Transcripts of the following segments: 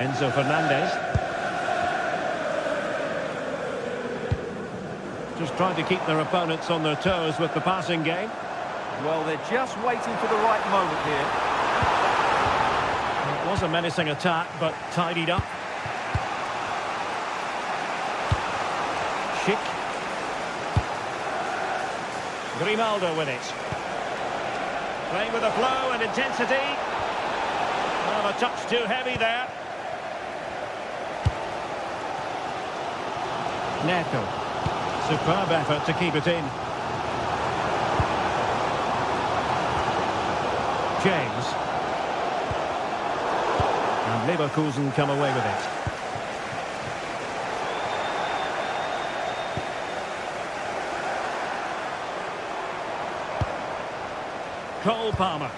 Enzo Fernandez. Just trying to keep their opponents on their toes with the passing game. Well, they're just waiting for the right moment here. It was a menacing attack, but tidied up. Schick. Grimaldo with it. Playing with a flow and intensity. Well, a touch too heavy there. Neto. Superb effort to keep it in. James. And Leverkusen come away with it. Cole Palmer.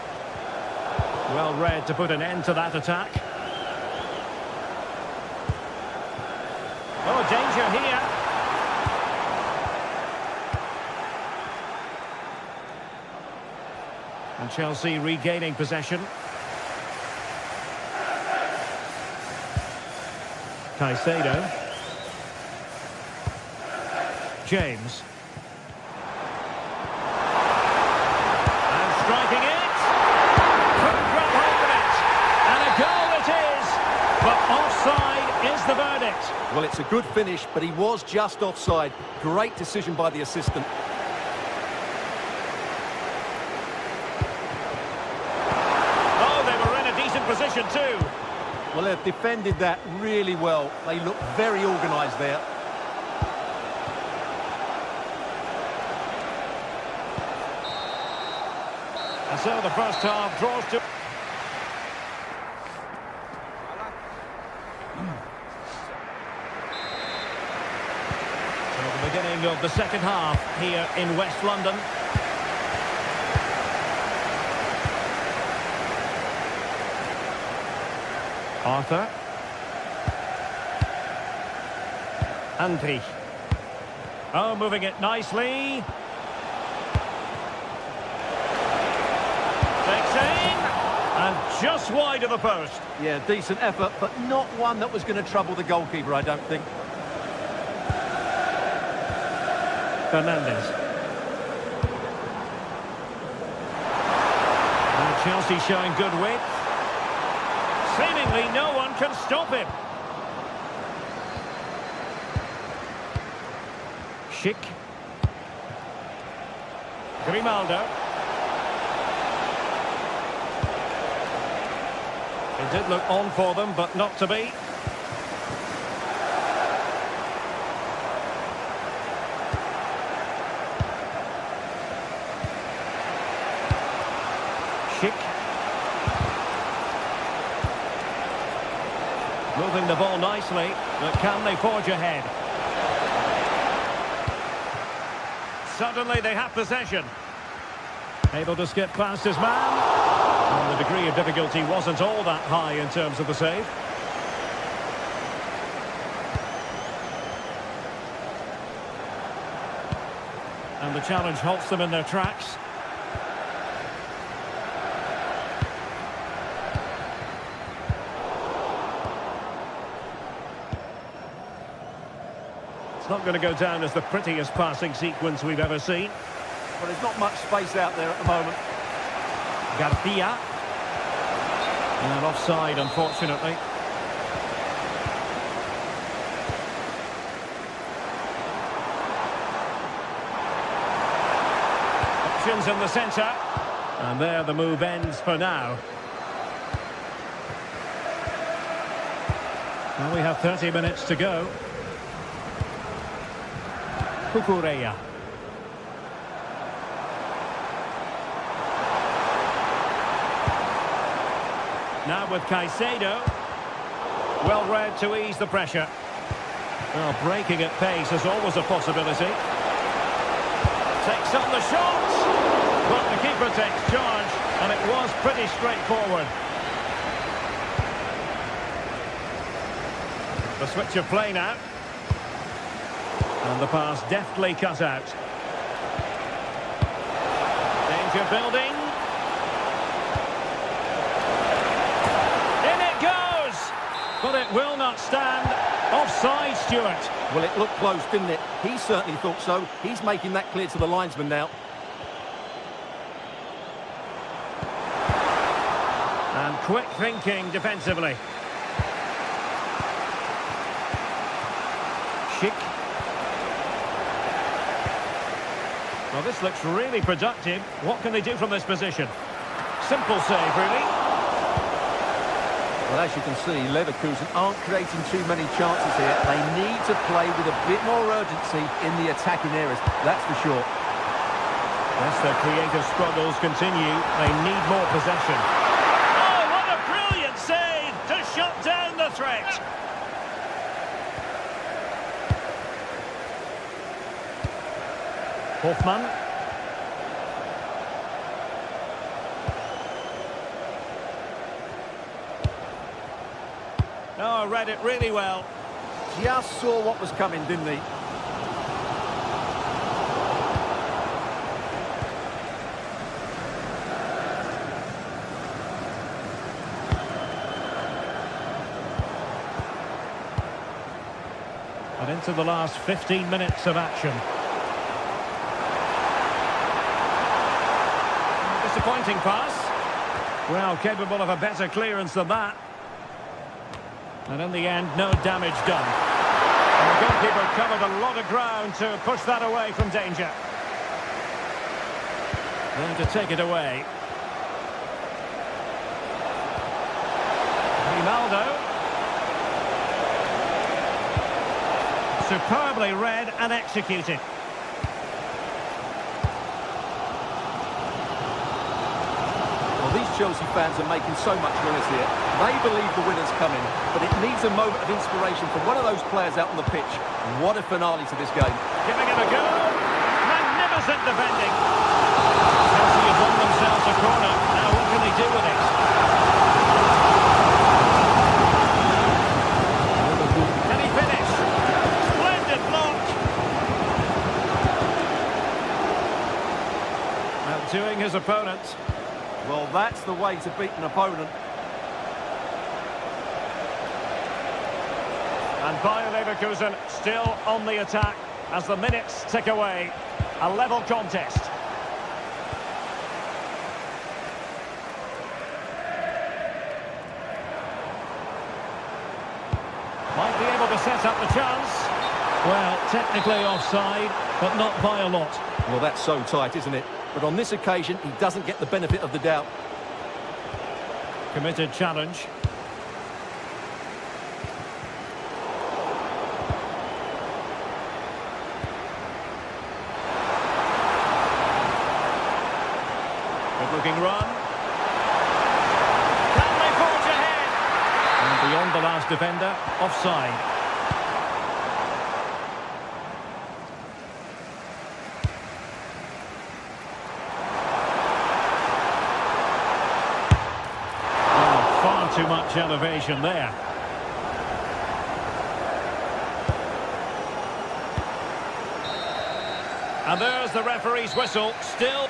Well read to put an end to that attack. Oh, danger here. And Chelsea regaining possession. Caicedo. James. And striking it. Couldn't grab hold of it. And a goal it is. But offside is the verdict. Well, it's a good finish, but he was just offside. Great decision by the assistant. Position too. Well, they've defended that really well. They look very organised there. And so the first half draws to... So the beginning of the second half here in West London. Arthur. Andri. Oh, moving it nicely. Takes aim. And just wide of the post. Yeah, decent effort, but not one that was going to trouble the goalkeeper, I don't think. Fernandez. And Chelsea showing good width. Seemingly no one can stop him. Schick. Grimaldo. It did look on for them, but not to be. Schick. Moving the ball nicely, but can they forge ahead? Suddenly they have possession. Able to skip past his man. And the degree of difficulty wasn't all that high in terms of the save. And the challenge halts them in their tracks. Not going to go down as the prettiest passing sequence we've ever seen. Well, there's not much space out there at the moment. Garcia. And offside, unfortunately. Options in the centre. And there the move ends for now. Well, we have 30 minutes to go. Cucurella. Now with Caicedo. Well read to ease the pressure. Well, breaking at pace is always a possibility. Takes on the shot. But the keeper takes charge, and it was pretty straightforward. The switch of play now. And the pass deftly cut out. Danger building. In it goes! But it will not stand. Offside, Stuart. Well, it looked close, didn't it? He certainly thought so. He's making that clear to the linesman now. And quick thinking defensively. Schick. Well, this looks really productive. What can they do from this position? Simple save, really. Well, as you can see, Leverkusen aren't creating too many chances here. They need to play with a bit more urgency in the attacking areas, that's for sure. As their creative struggles continue, they need more possession. Oh, what a brilliant save to shut down the threat! Hoffmann. Oh, read it really well. Just saw what was coming, didn't he? And into the last 15 minutes of action. Disappointing pass. Well, capable of a better clearance than that. And in the end, no damage done. And the goalkeeper covered a lot of ground to push that away from danger. Going to take it away. Ronaldo. Superbly read and executed. These Chelsea fans are making so much noise here. They believe the winner's coming, but it needs a moment of inspiration from one of those players out on the pitch. What a finale to this game. Giving it a go. Magnificent defending. Chelsea have won themselves a corner. Now what can they do with it? Can he finish? Splendid block. Outdoing his opponent. Well, that's the way to beat an opponent. And Bayer Leverkusen still on the attack as the minutes tick away. A level contest. Might be able to set up the chance. Well, technically offside, but not by a lot. Well, that's so tight, isn't it? But on this occasion, he doesn't get the benefit of the doubt. Committed challenge. Good-looking run. Can they forge ahead? And beyond the last defender, offside. Too much elevation there. And there's the referee's whistle. Still.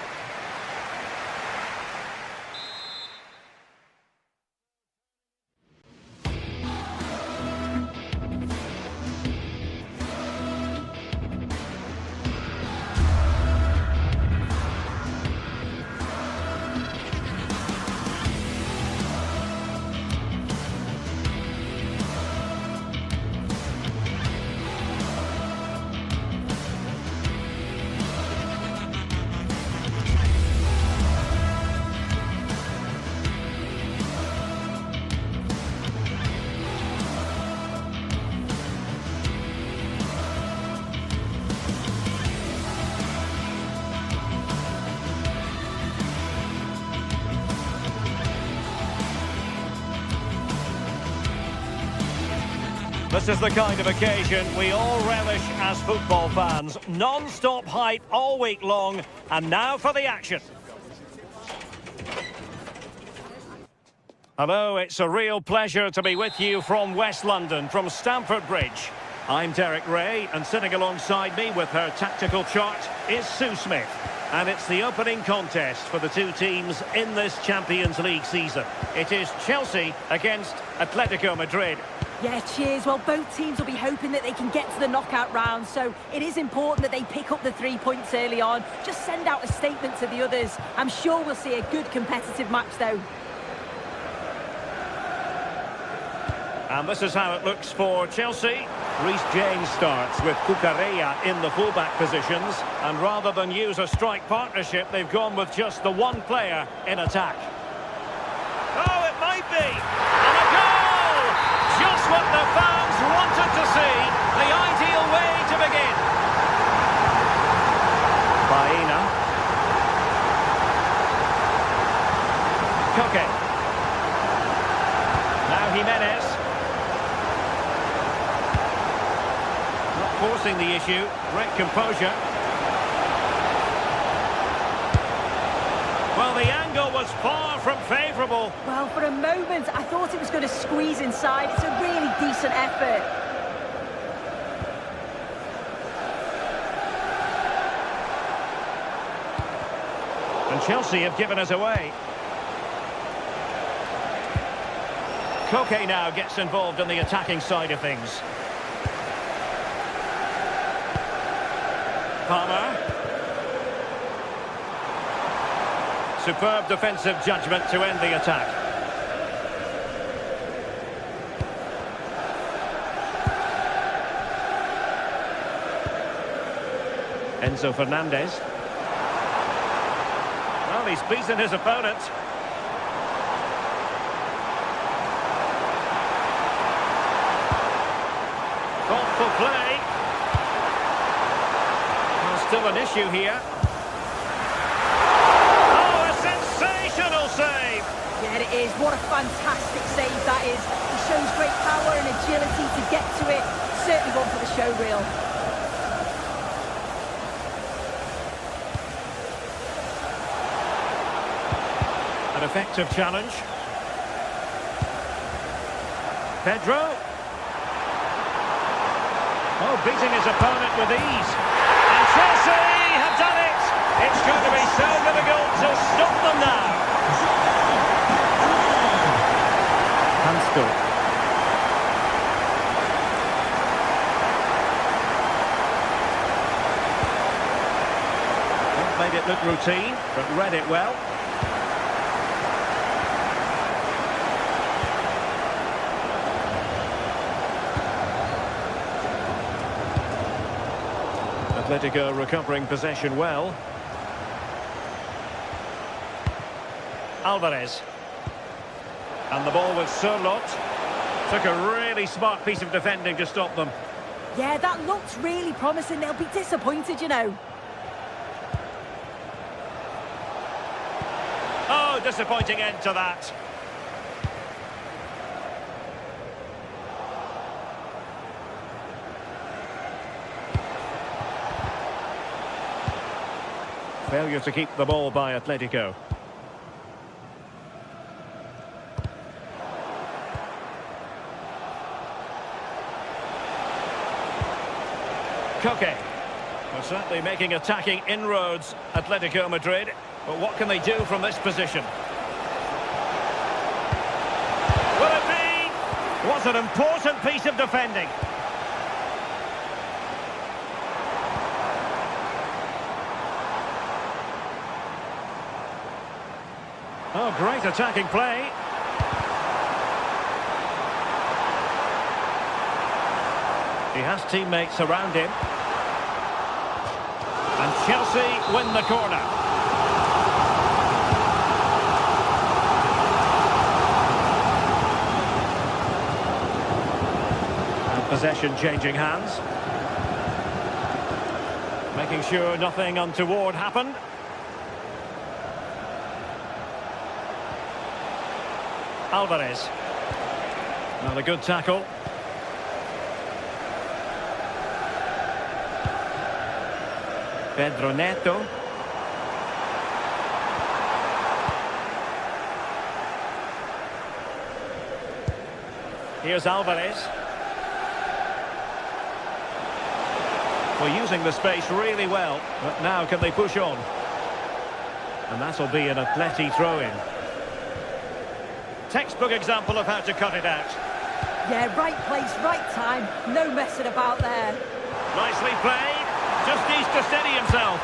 This is the kind of occasion we all relish as football fans. Non-stop hype all week long, and now for the action. Hello, it's a real pleasure to be with you from West London, from Stamford Bridge. I'm Derek Ray, and sitting alongside me with her tactical chart is Sue Smith. And it's the opening contest for the two teams in this Champions League season. It is Chelsea against Atletico Madrid. Yeah, cheers. Well, both teams will be hoping that they can get to the knockout round, so it is important that they pick up the 3 points early on. Just send out a statement to the others. I'm sure we'll see a good competitive match, though. And this is how it looks for Chelsea. Reece James starts with Cucurella in the fullback positions. And rather than use a strike partnership, they've gone with just the one player in attack. Oh, it might be! And a goal! Just what the fans wanted to see. The ideal way to begin. Baena. Koke. Now Jimenez. Forcing the issue, great composure. Well, the angle was far from favourable. Well, for a moment, I thought it was going to squeeze inside. It's a really decent effort. And Chelsea have given us away. Koke now gets involved in the attacking side of things. Palmer. Superb defensive judgment to end the attack. Enzo Fernandez. Well, he's beaten his opponent. Thoughtful play. Still an issue here. Oh, a sensational save! Yeah, it is. What a fantastic save that is. He shows great power and agility to get to it. Certainly one for the show reel. An effective challenge. Pedro. Oh, beating his opponent with ease. Chelsea have done it! It's going to be so difficult to stop them now. Hansel. Made it look routine, but read it well. Atletico recovering possession well. Alvarez. And the ball with Sørloth. Took a really smart piece of defending to stop them. Yeah, that looks really promising. They'll be disappointed, you know. Oh, disappointing end to that. Failure to keep the ball by Atletico. Koke. They're certainly making attacking inroads, Atletico Madrid. But what can they do from this position? Will it be? Was an important piece of defending. Oh, great attacking play. He has teammates around him. And Chelsea win the corner. And possession changing hands. Making sure nothing untoward happened. Alvarez. Not a good tackle. Pedro Neto. Here's Alvarez. Well, using the space really well, but now can they push on? And that'll be an Atleti throw-in. Textbook example of how to cut it out. Yeah, right place, right time. No messing about there. Nicely played. Just needs to steady himself.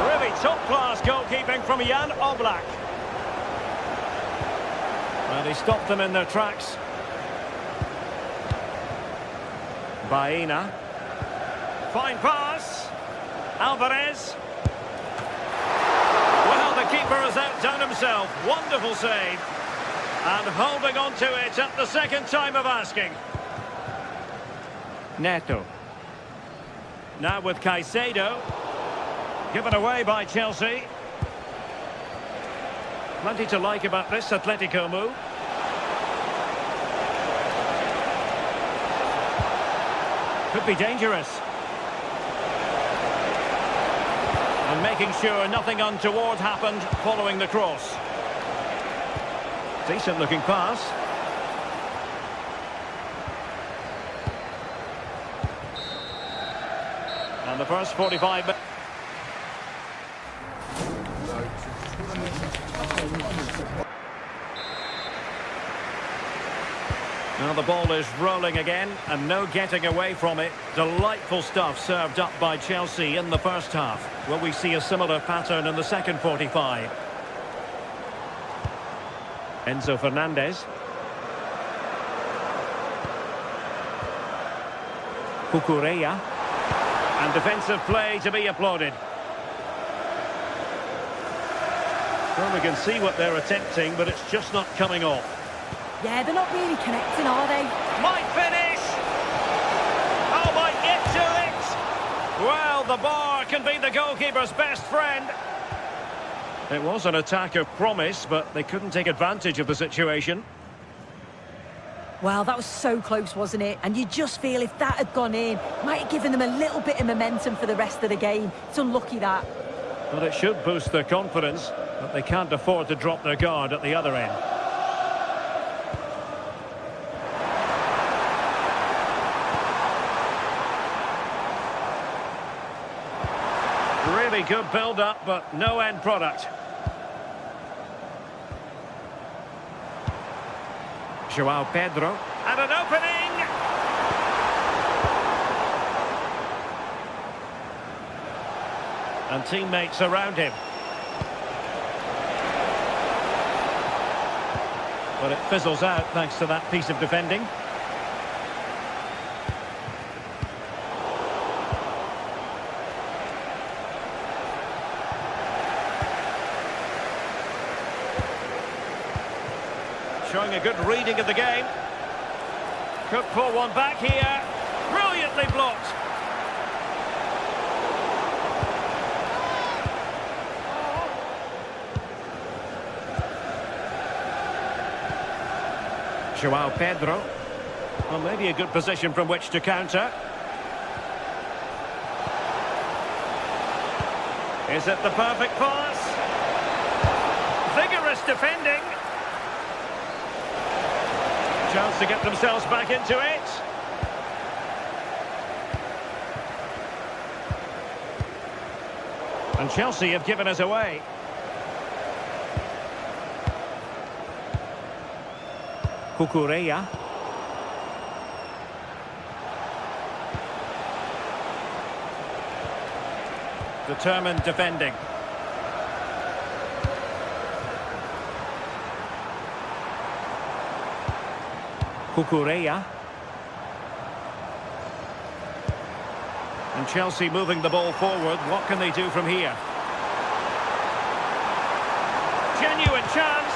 Really top-class goalkeeping from Jan Oblak. And he stopped them in their tracks. Baena. Fine pass. Alvarez. Well, the keeper has outdone himself. Wonderful save. And holding on to it at the second time of asking. Neto. Now with Caicedo. Given away by Chelsea. Plenty to like about this Atletico move. Could be dangerous. And making sure nothing untoward happened following the cross. Decent looking pass. And the first 45 minutes. Now the ball is rolling again, and no getting away from it. Delightful stuff served up by Chelsea in the first half. Will we see a similar pattern in the second 45? Enzo Fernandez. Cucurella. And defensive play to be applauded. Well, we can see what they're attempting, but it's just not coming off. Yeah, they're not really connecting, are they? Might finish! Oh, might get to it! Well, the bar can be the goalkeeper's best friend. It was an attack of promise, but they couldn't take advantage of the situation. Well, that was so close, wasn't it? And you just feel if that had gone in, might have given them a little bit of momentum for the rest of the game. It's unlucky that. Well, it should boost their confidence, but they can't afford to drop their guard at the other end. Really good build-up, but no end product. João Pedro. And an opening! And teammates around him. But it fizzles out thanks to that piece of defending. Showing a good reading of the game. Could pull one back here. Brilliantly blocked. João Pedro. Well, maybe a good position from which to counter. Is it the perfect pass? Vigorous defending. Chance to get themselves back into it. And Chelsea have given us away. Cucurella. Determined defending. Cucurella. And Chelsea moving the ball forward. What can they do from here? Genuine chance.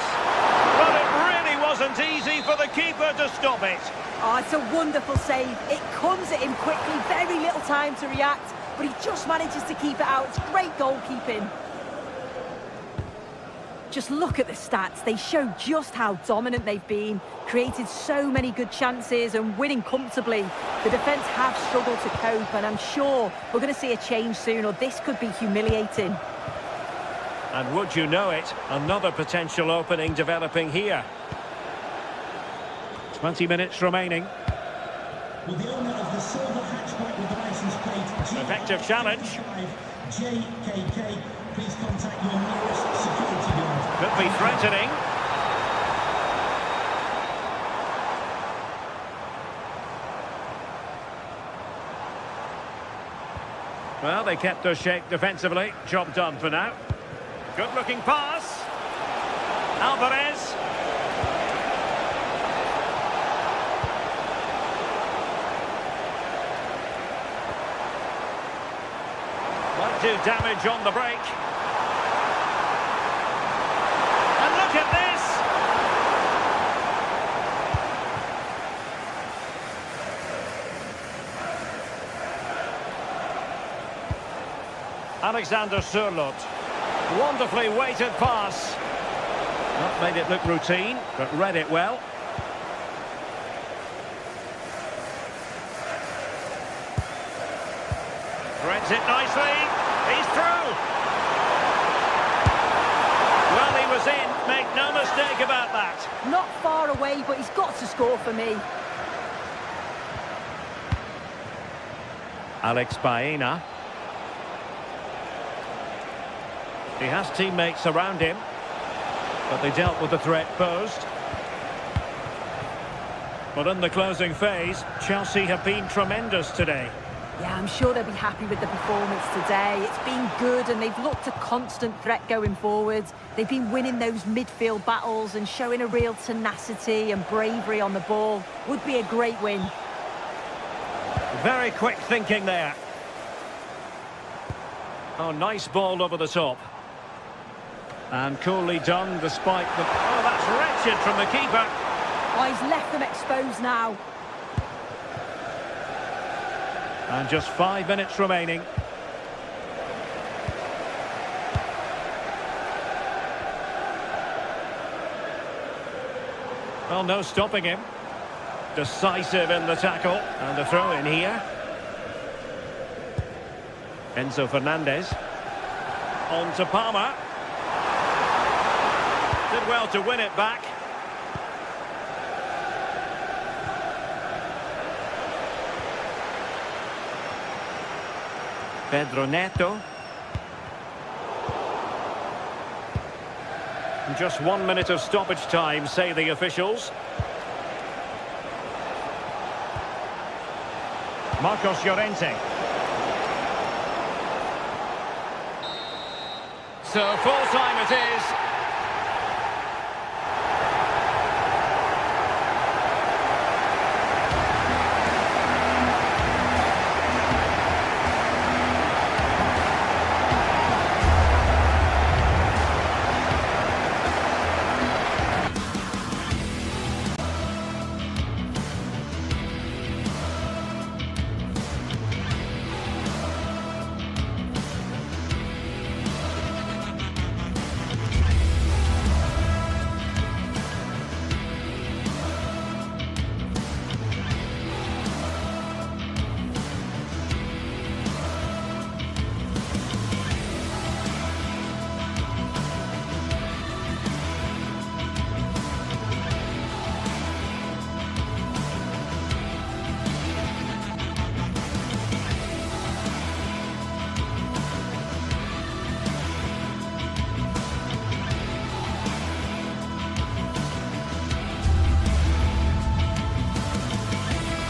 But it really wasn't easy for the keeper to stop it. Oh, it's a wonderful save. It comes at him quickly, very little time to react, but he just manages to keep it out. It's great goalkeeping. Just look at the stats. They show just how dominant they've been, created so many good chances and winning comfortably. The defence have struggled to cope, and I'm sure we're going to see a change soon, or this could be humiliating. And would you know it, another potential opening developing here. 20 minutes remaining. Well, the owner of the silver hatchback with the license plate, effective challenge. JKK, please contact your nearest security guard. Could be threatening. Well, they kept their shape defensively. Job done for now. Good-looking pass. Alvarez. Might do damage on the break. And look at this! Alexander Sørloth. Wonderfully weighted pass. Not made it look routine, but read it well. Threads it nicely. He's through. Well, he was in. Make no mistake about that. Not far away, but he's got to score for me. Alex Baena. He has teammates around him, but they dealt with the threat posed. But in the closing phase, Chelsea have been tremendous today. Yeah, I'm sure they'll be happy with the performance today. It's been good and they've looked a constant threat going forward. They've been winning those midfield battles and showing a real tenacity and bravery on the ball. Would be a great win. Very quick thinking there. Oh, nice ball over the top. And coolly done despite the... Oh, that's wretched from the keeper. Oh, he's left them exposed now. And just 5 minutes remaining. Well, no stopping him. Decisive in the tackle. And the throw in here. Enzo Fernandez. On to Palmer. Did well to win it back. Pedro Neto. And just 1 minute of stoppage time, say the officials. Marcos Llorente. So full time it is.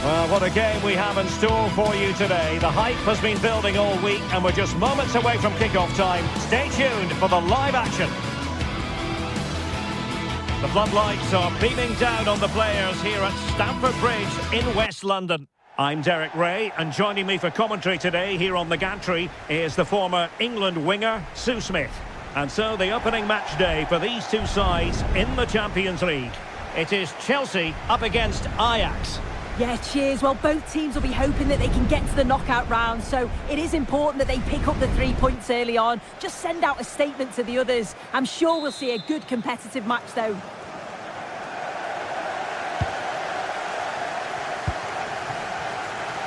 Well, what a game we have in store for you today. The hype has been building all week and we're just moments away from kick-off time. Stay tuned for the live action. The floodlights are beaming down on the players here at Stamford Bridge in West London. I'm Derek Ray, and joining me for commentary today here on the gantry is the former England winger, Sue Smith. And so the opening match day for these two sides in the Champions League. It is Chelsea up against Ajax. Yeah, cheers. Well, both teams will be hoping that they can get to the knockout round, so it is important that they pick up the 3 points early on. Just send out a statement to the others. I'm sure we'll see a good competitive match, though.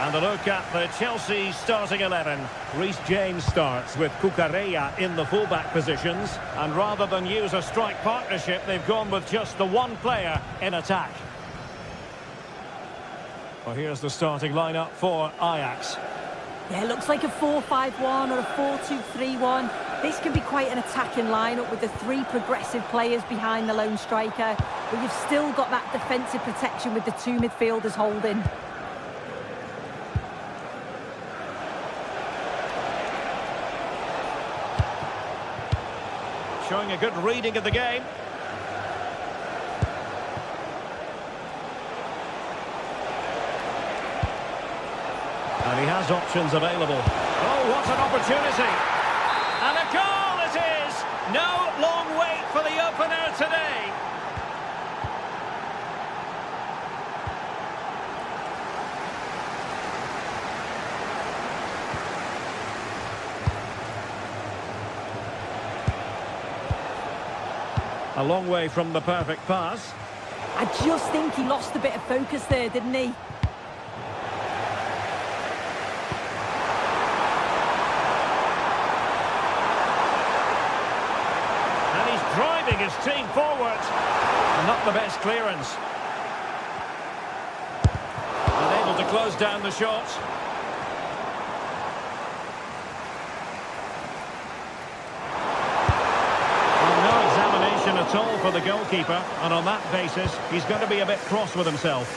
And a look at the Chelsea starting 11. Reece James starts with Cucurella in the fullback positions. And rather than use a strike partnership, they've gone with just the one player in attack. Well, here's the starting lineup for Ajax. Yeah, it looks like a 4-5-1 or a 4-2-3-1. This can be quite an attacking lineup with the three progressive players behind the lone striker. But you've still got that defensive protection with the two midfielders holding. showing a good reading of the game. And he has options available. Oh, what an opportunity! And a goal it is! No long wait for the opener today. A long way from the perfect pass. I just think he lost a bit of focus there, didn't he? And he's driving his team forward. Not the best clearance. Unable to close down the shot. At all for the goalkeeper, and on that basis he's going to be a bit cross with himself.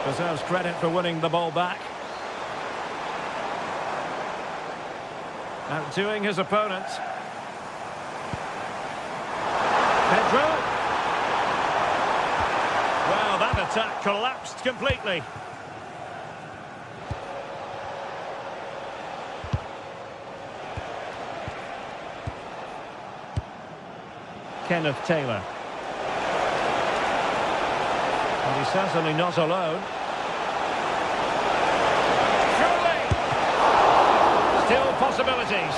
Deserves credit for winning the ball back. Outdoing his opponent. Pedro. Well, that attack collapsed completely. Kenneth Taylor. And he's certainly not alone. Surely! Still possibilities.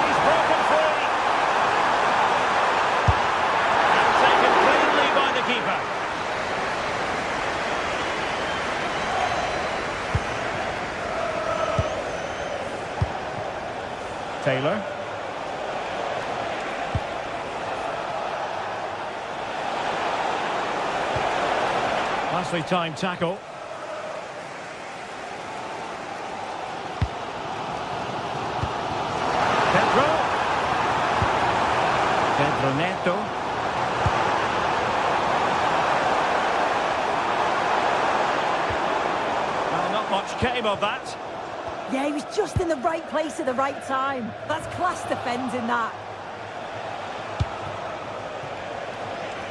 He's broken free. And taken cleanly by the keeper. Taylor. Nicely timed tackle. Pedro Neto. Well, not much came of that. Yeah, he was just in the right place at the right time. That's class defending, that.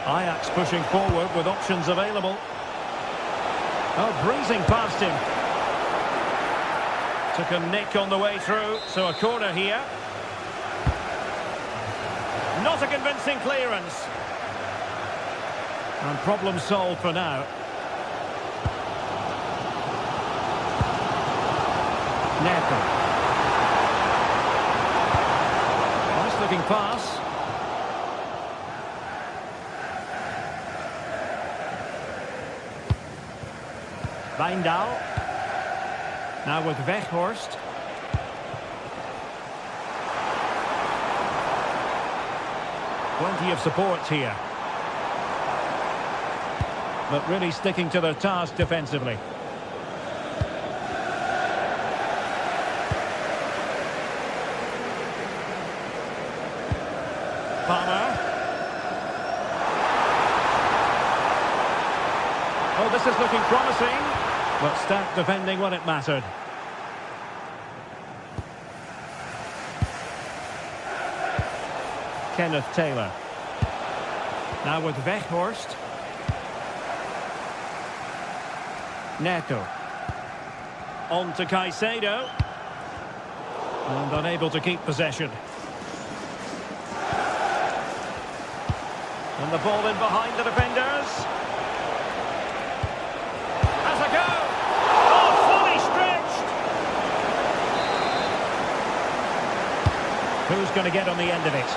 Ajax pushing forward with options available. Oh, breezing past him. Took a nick on the way through, so a corner here. Not a convincing clearance. And problem solved for now. Neto. Nice looking pass. Wijndal. Now with Weghorst. Plenty of support here. But really sticking to their task defensively. Palmer. Oh, this is looking promising. But stat defending when it mattered. Kenneth Taylor. Now with Weghorst. Neto. On to Caicedo. And unable to keep possession. And the ball in behind the defenders. Has a go. Oh, fully stretched. Who's going to get on the end of it?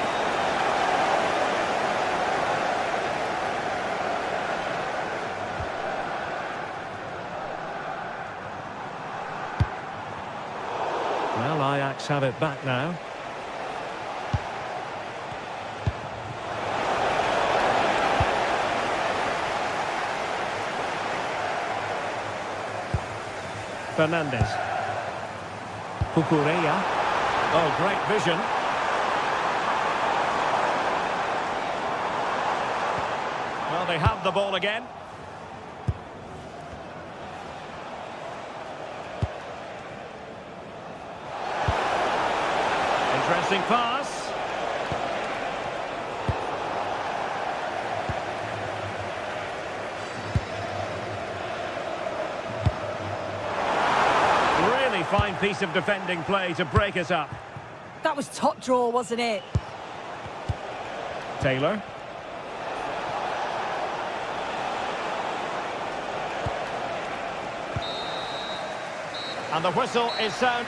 Well, Ajax have it back now. Fernandez. Cucurella. Oh, great vision. they have the ball again. Interesting pass. Really fine piece of defending play to break us up. That was top draw, wasn't it? Taylor. And the whistle is sound.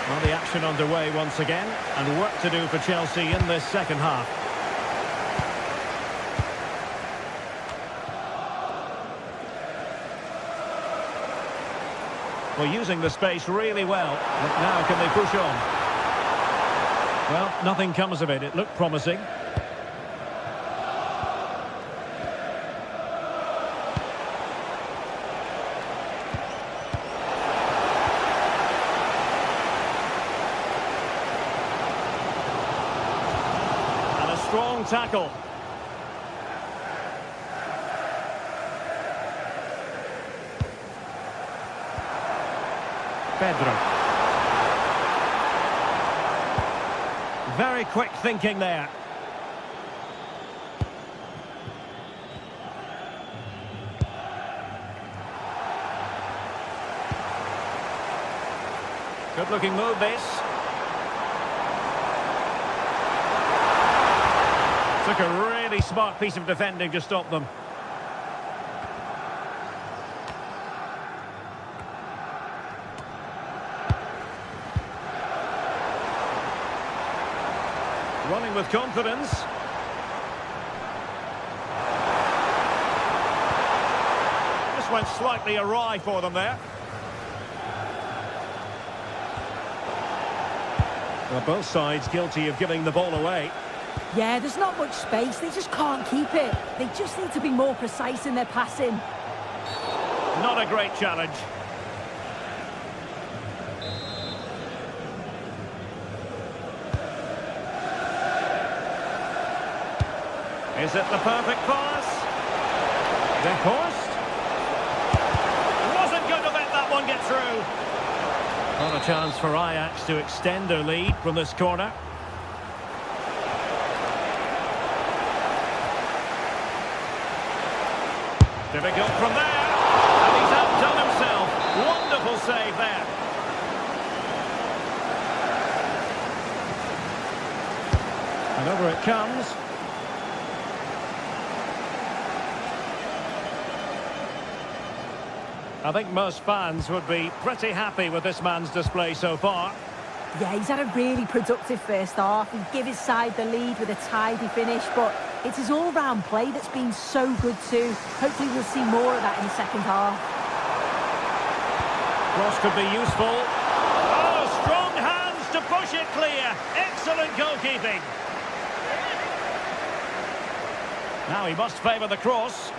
Well, the action underway once again, and work to do for Chelsea in this second half. Well, using the space really well. But now can they push on? Well, nothing comes of it. It looked promising. And a strong tackle. Pedro. Very quick thinking there. Good looking move this. Took a really smart piece of defending to stop them. Running with confidence. Just went slightly awry for them there. Well, both sides guilty of giving the ball away. Yeah, there's not much space. They just can't keep it. They just need to be more precise in their passing. Not a great challenge. Is it the perfect pass? Then Horst. Wasn't going to let that one get through. Not a chance for Ajax to extend their lead from this corner. Difficult from there. And he's outdone himself. Wonderful save there. And over it comes. I think most fans would be pretty happy with this man's display so far. Yeah, he's had a really productive first half. He gave his side the lead with a tidy finish, but it's his all-round play that's been so good too. Hopefully we'll see more of that in the second half. Cross could be useful. Oh, strong hands to push it clear. Excellent goalkeeping. Now he must favour the cross.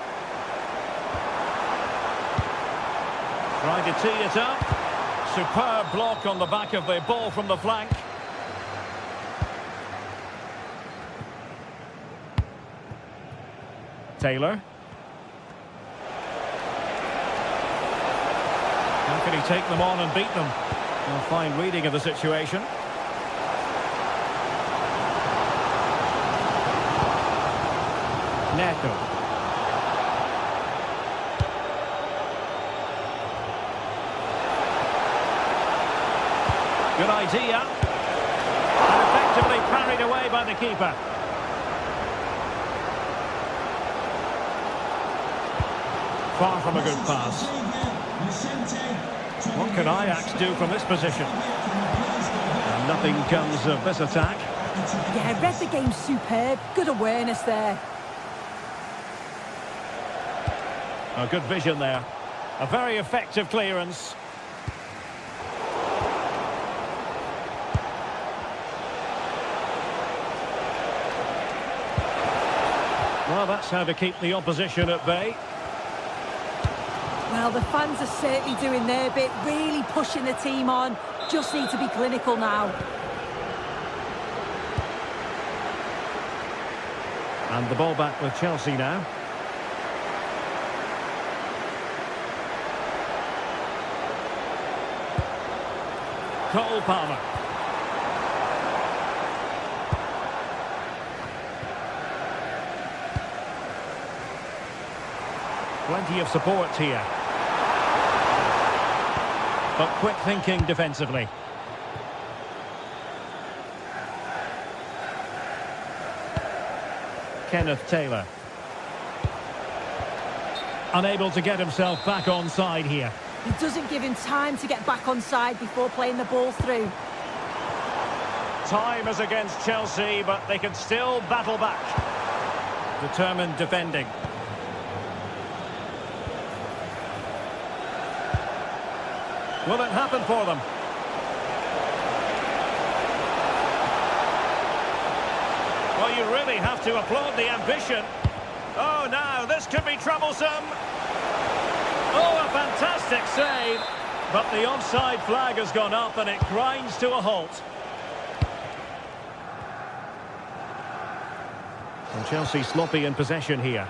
Trying to tee it up. Superb block on the back of the ball from the flank. Taylor. How can he take them on and beat them? A fine reading of the situation. Neto. Good idea. And effectively parried away by the keeper. Far from a good pass. What can Ajax do from this position? And nothing comes of this attack. Yeah, read the game superb. Good awareness there. A good vision there. A very effective clearance. Well, that's how to keep the opposition at bay. Well, the fans are certainly doing their bit, really pushing the team on. just need to be clinical now. And the ball back with Chelsea now. Cole Palmer. Plenty of support here. But quick thinking defensively. Kenneth Taylor. Unable to get himself back on side here. He doesn't give him time to get back on side before playing the ball through. Time is against Chelsea, but they can still battle back. Determined defending. Will it happen for them? Well, you really have to applaud the ambition. Oh, now, this could be troublesome. Oh, a fantastic save. But the offside flag has gone up and it grinds to a halt. And Chelsea sloppy in possession here.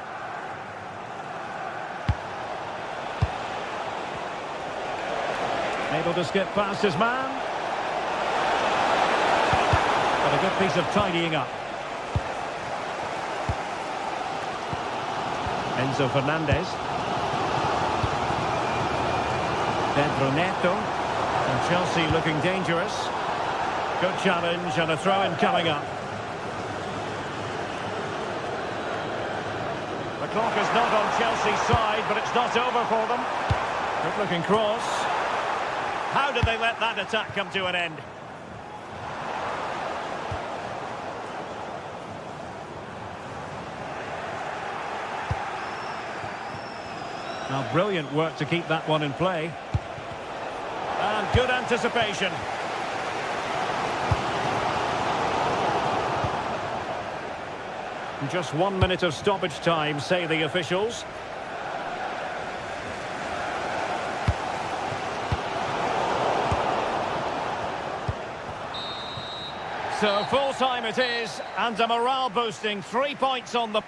Able to skip past his man. But a good piece of tidying up. Enzo Fernandez. Pedro Neto. And Chelsea looking dangerous. Good challenge and a throw-in coming up. The clock is not on Chelsea's side, but it's not over for them. Good looking cross. How did they let that attack come to an end? Now, brilliant work to keep that one in play. And good anticipation. Just 1 minute of stoppage time, say the officials. So full time it is, and a morale boosting 3 points on the...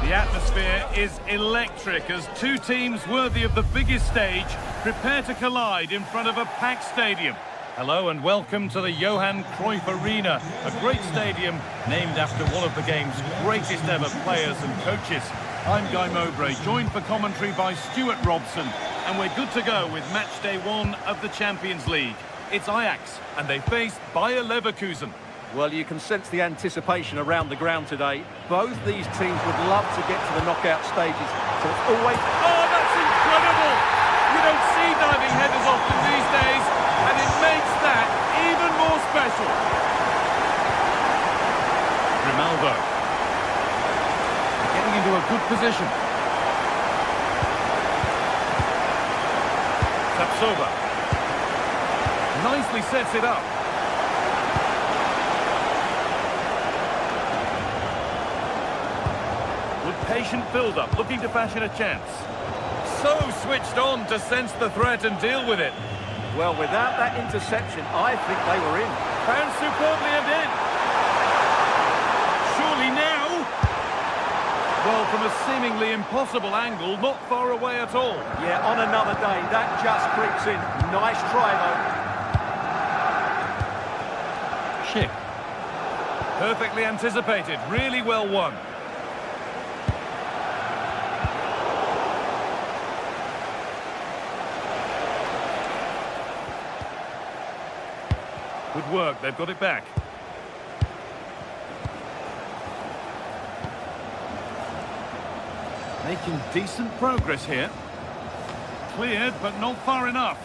The atmosphere is electric as two teams worthy of the biggest stage prepare to collide in front of a packed stadium. Hello and welcome to the Johan Cruyff Arena, a great stadium named after one of the game's greatest ever players and coaches. I'm Guy Mowbray, joined for commentary by Stuart Robson, and we're good to go with match day 1 of the Champions League. It's Ajax, and they face Bayer Leverkusen. Well, you can sense the anticipation around the ground today. Both these teams would love to get to the knockout stages. So it's always... Oh, that's incredible! You don't see diving headers often these days, and it makes that even more special. Grimaldo. Getting into a good position. Tapsoba. Nicely sets it up. Patient build-up, looking to fashion a chance. So switched on to sense the threat and deal with it. Well, without that interception, I think they were in. Found superbly and in. Surely now. Well, from a seemingly impossible angle, not far away at all. Yeah, on another day, that just creeps in. Nice try, though. Chip. Perfectly anticipated, really well won. Good work, they've got it back. Making decent progress here. Cleared, but not far enough.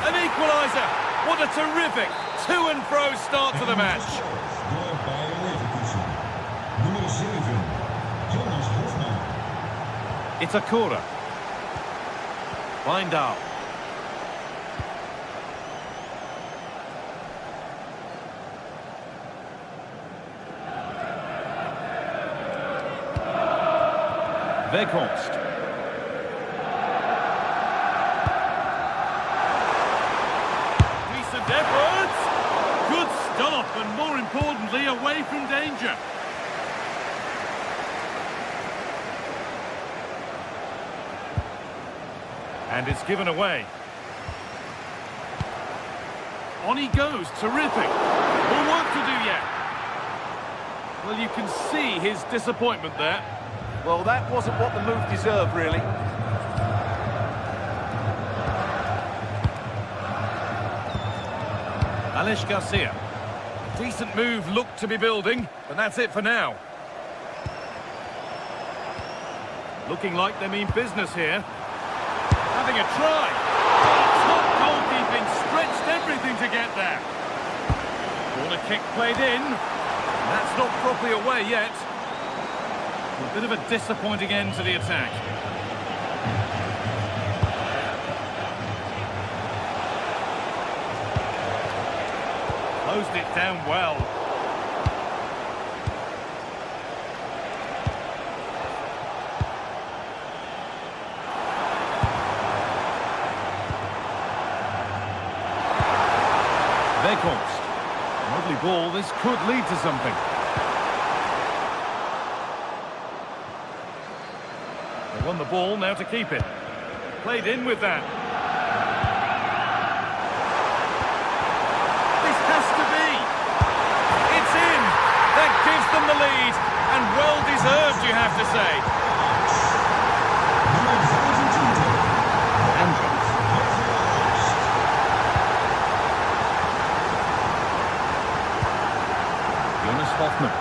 An equaliser! What a terrific to and fro start to the match. It's a corner. Wijndal. Weghorst. Decent efforts. Good stop, and more importantly, away from danger. And it's given away. On he goes, terrific. More work to do yet. Well, you can see his disappointment there. Well, that wasn't what the move deserved, really. Alex Garcia. Decent move looked to be building, but that's it for now. Looking like they mean business here. Having a try. Top goalkeeping, stretched everything to get there. Corner kick played in. That's not properly away yet. A bit of a disappointing end to the attack. Closed it down well. Weghorst. Lovely ball, this could lead to something. They won the ball, now to keep it. Played in with that. This has to be. It's in. That gives them the lead. And well deserved, you have to say. Andrews. Jonas Hoffman.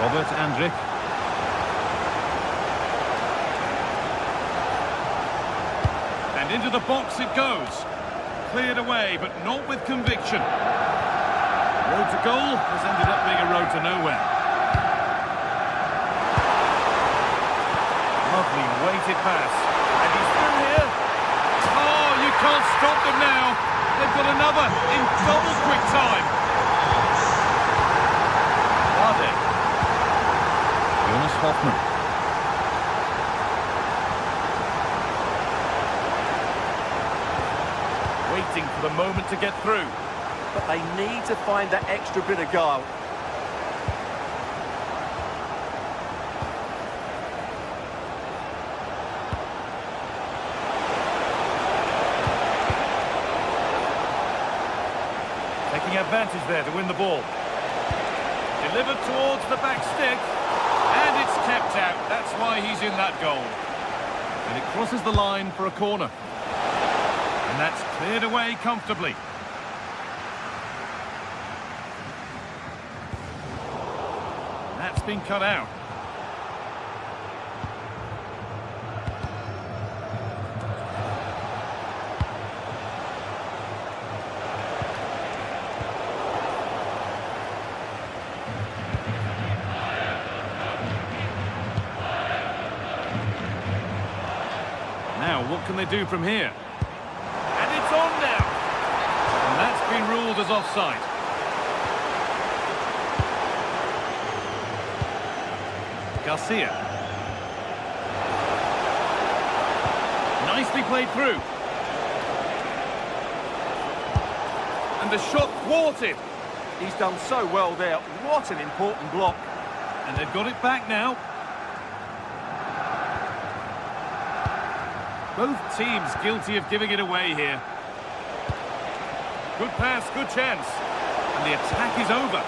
Robert Andrik. And into the box it goes. Cleared away, but not with conviction. Road to goal has ended up being a road to nowhere. Lovely weighted pass. And he's through here. Oh, you can't stop them now. They've got another in double quick time. Vardy. Jonas Hoffman. Waiting for the moment to get through. But they need to find that extra bit of guile. Taking advantage there to win the ball. Delivered towards the back stick. And it's kept out. That's why he's in that goal. And it crosses the line for a corner. And that's cleared away comfortably. That's been cut out. Now, what can they do from here? And it's on now. And that's been ruled as offside. Garcia. Nicely played through. And the shot thwarted. He's done so well there. What an important block. And they've got it back now. Both teams guilty of giving it away here. Good pass, good chance. And the attack is over.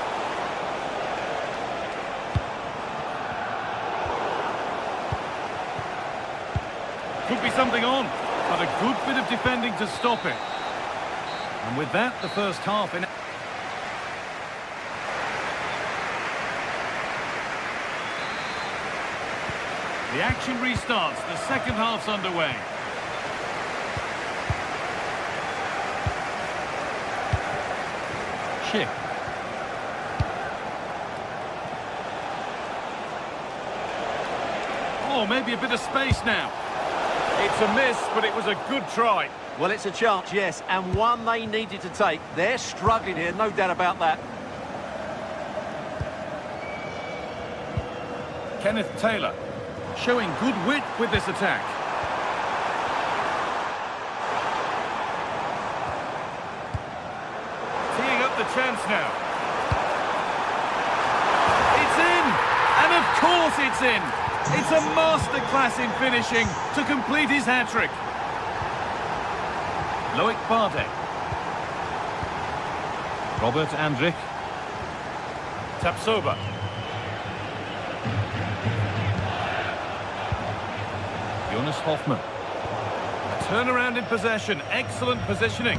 Could be something on, but a good bit of defending to stop it. And with that, the first half in... The action restarts. The second half's underway. Schick. Oh, maybe a bit of space now. It's a miss, but it was a good try. Well, it's a chance, yes, and one they needed to take. They're struggling here, no doubt about that. Kenneth Taylor showing good wit with this attack. Teeing up the chance now. It's in! And of course it's in! It's a masterclass in finishing to complete his hat-trick. Loic Bardet. Robert Andrich. Tapsoba. Jonas Hoffmann. A turnaround in possession. Excellent positioning.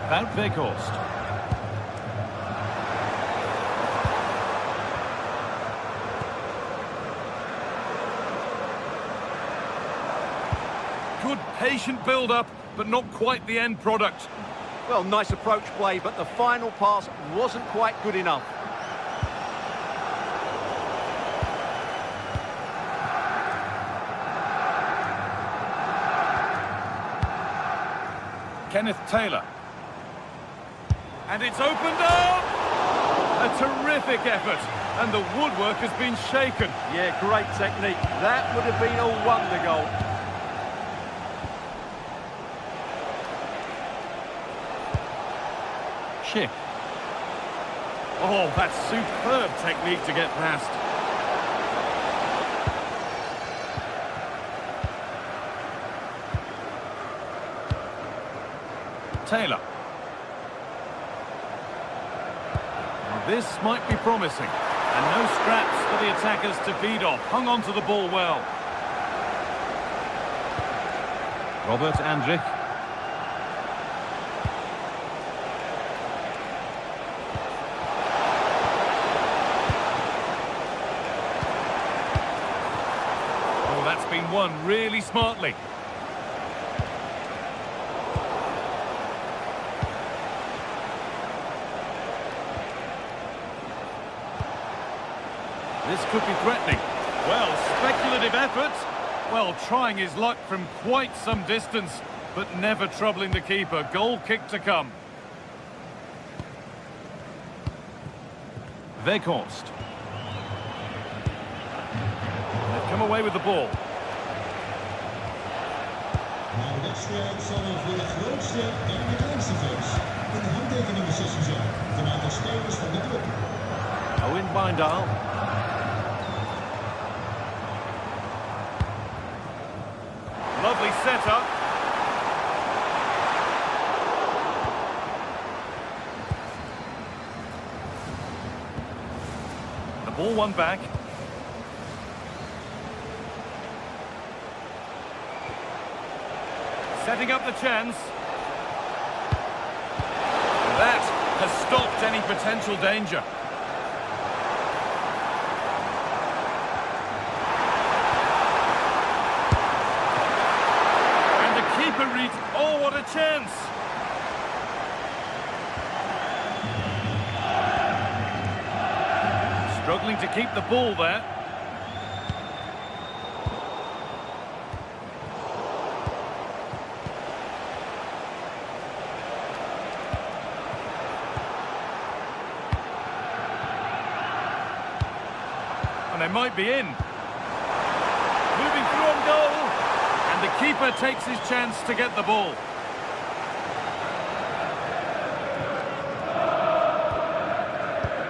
Wout Weghorst. Good patient build-up, but not quite the end product. Well, nice approach play, but the final pass wasn't quite good enough. Kenneth Taylor. And it's opened up! A terrific effort, and the woodwork has been shaken. Yeah, great technique. That would have been a wonder goal. Schick. Oh, that's superb technique to get past. Taylor. Now this might be promising. And no scraps for the attackers to feed off. Hung on to the ball well. Robert Andrich. Oh, that's been won really smartly. This could be threatening. Well, speculative effort. Well, trying his luck from quite some distance, but never troubling the keeper. Goal kick to come. Weghorst. They've come away with the ball. Nou, de wedstrijd zal voor de grootste en de kleinste fans in de handtekeningbeslissen zijn. Vanuit de spelers van de club. Owen Bijndal. Lovely setup. The ball won back. Setting up the chance. That has stopped any potential danger. Oh, what a chance! Struggling to keep the ball there. And they might be in. Moving through on goal. And the keeper takes his chance to get the ball.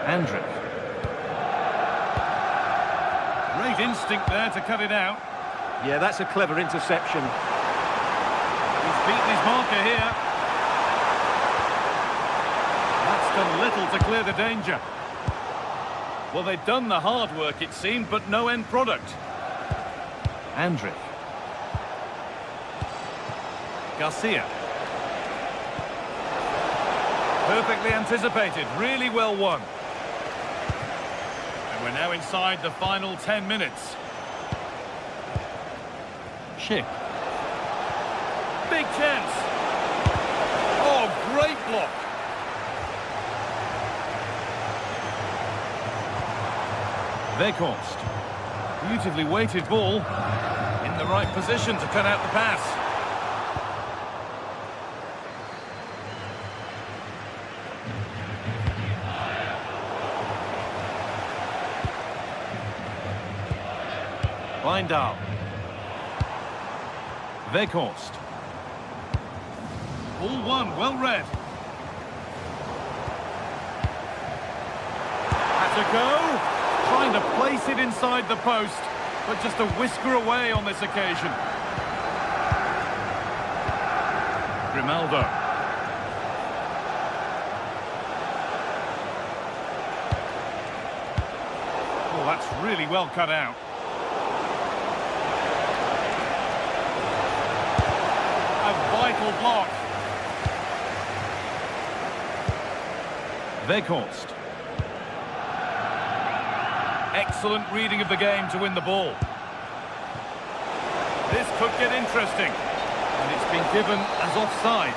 Andrick. Great instinct there to cut it out. Yeah, that's a clever interception. He's beaten his marker here. That's done little to clear the danger. Well, they've done the hard work, it seemed, but no end product. Andrick. Garcia. Perfectly anticipated, really well won. And we're now inside the final 10 minutes. Schick. Big chance. Oh, great block. Weghorst. Beautifully weighted ball. In the right position to cut out the pass. Wijndal. Weghorst. All one, well read. Had to go. Trying to place it inside the post, but just a whisker away on this occasion. Grimaldo. Oh, that's really well cut out. A vital block. Weghorst. Excellent reading of the game to win the ball. This could get interesting. And it's been given as offside.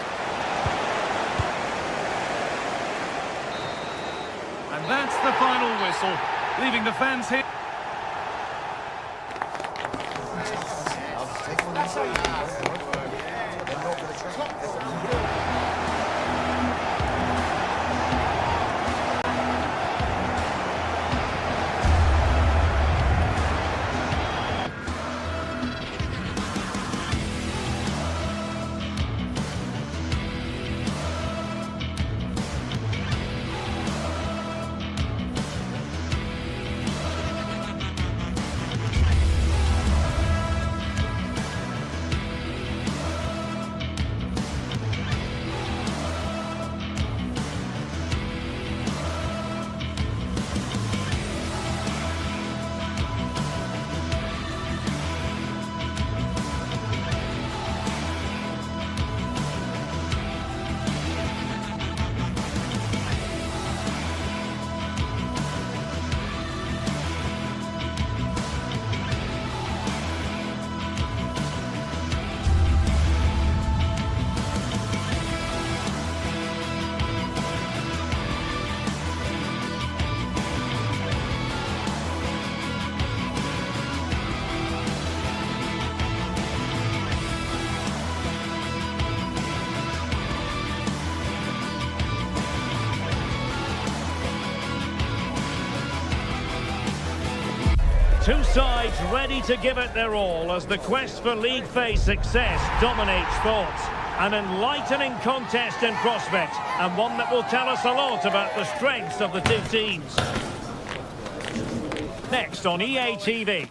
And that's the final whistle, leaving the fans here. Two sides ready to give it their all as the quest for league phase success dominates thoughts. An enlightening contest in prospect, and one that will tell us a lot about the strengths of the two teams. Next on EA TV.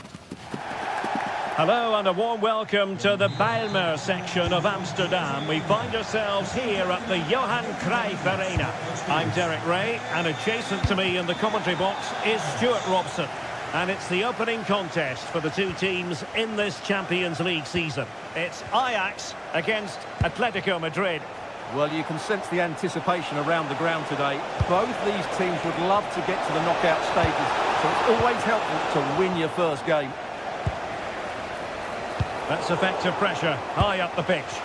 Hello and a warm welcome to the Bijlmer section of Amsterdam. We find ourselves here at the Johan Cruyff Arena. I'm Derek Ray, and adjacent to me in the commentary box is Stuart Robson. And it's the opening contest for the two teams in this Champions League season. It's Ajax against Atletico Madrid. Well, you can sense the anticipation around the ground today. Both these teams would love to get to the knockout stages, so it's always helpful to win your first game. That's effective pressure high up the pitch.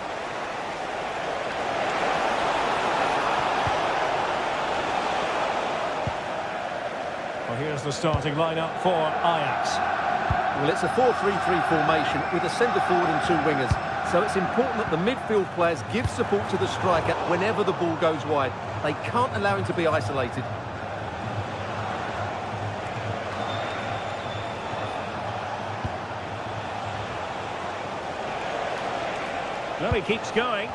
Well, here's the starting lineup for Ajax. Well, it's a 4-3-3 formation with a centre forward and two wingers. So it's important that the midfield players give support to the striker whenever the ball goes wide. They can't allow him to be isolated. Well, he keeps going.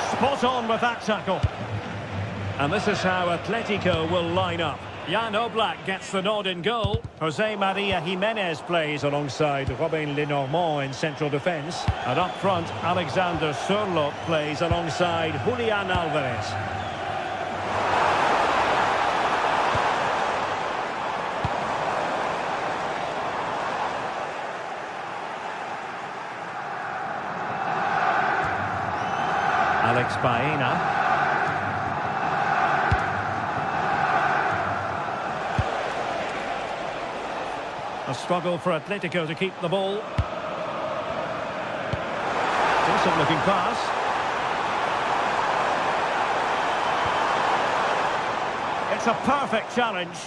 Spot on with that tackle. And this is how Atletico will line up. Jan Oblak gets the nod in goal. Jose Maria Jimenez plays alongside Robin Lenormand in central defence. And up front, Alexander Sørloth plays alongside Julian Alvarez. Alex Baena. A struggle for Atletico to keep the ball. Decent looking pass. It's a perfect challenge.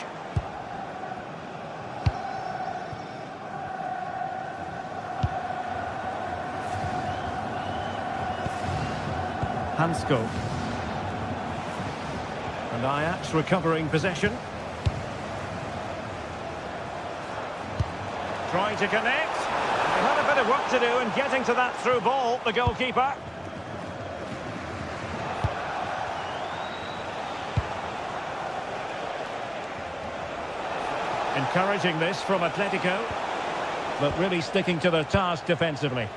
Hansko. And Ajax recovering possession. Trying to connect. They had a bit of work to do in getting to that through ball, the goalkeeper. Encouraging this from Atletico, but really sticking to their task defensively.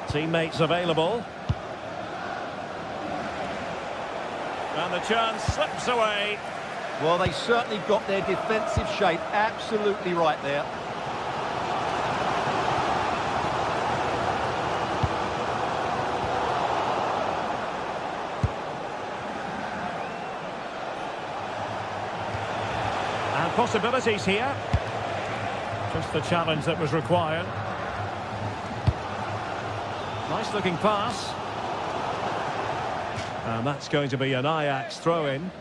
Teammates available. And the chance slips away. Well, they certainly got their defensive shape absolutely right there. And possibilities here. Just the challenge that was required. Nice looking pass. And that's going to be an Ajax throw-in.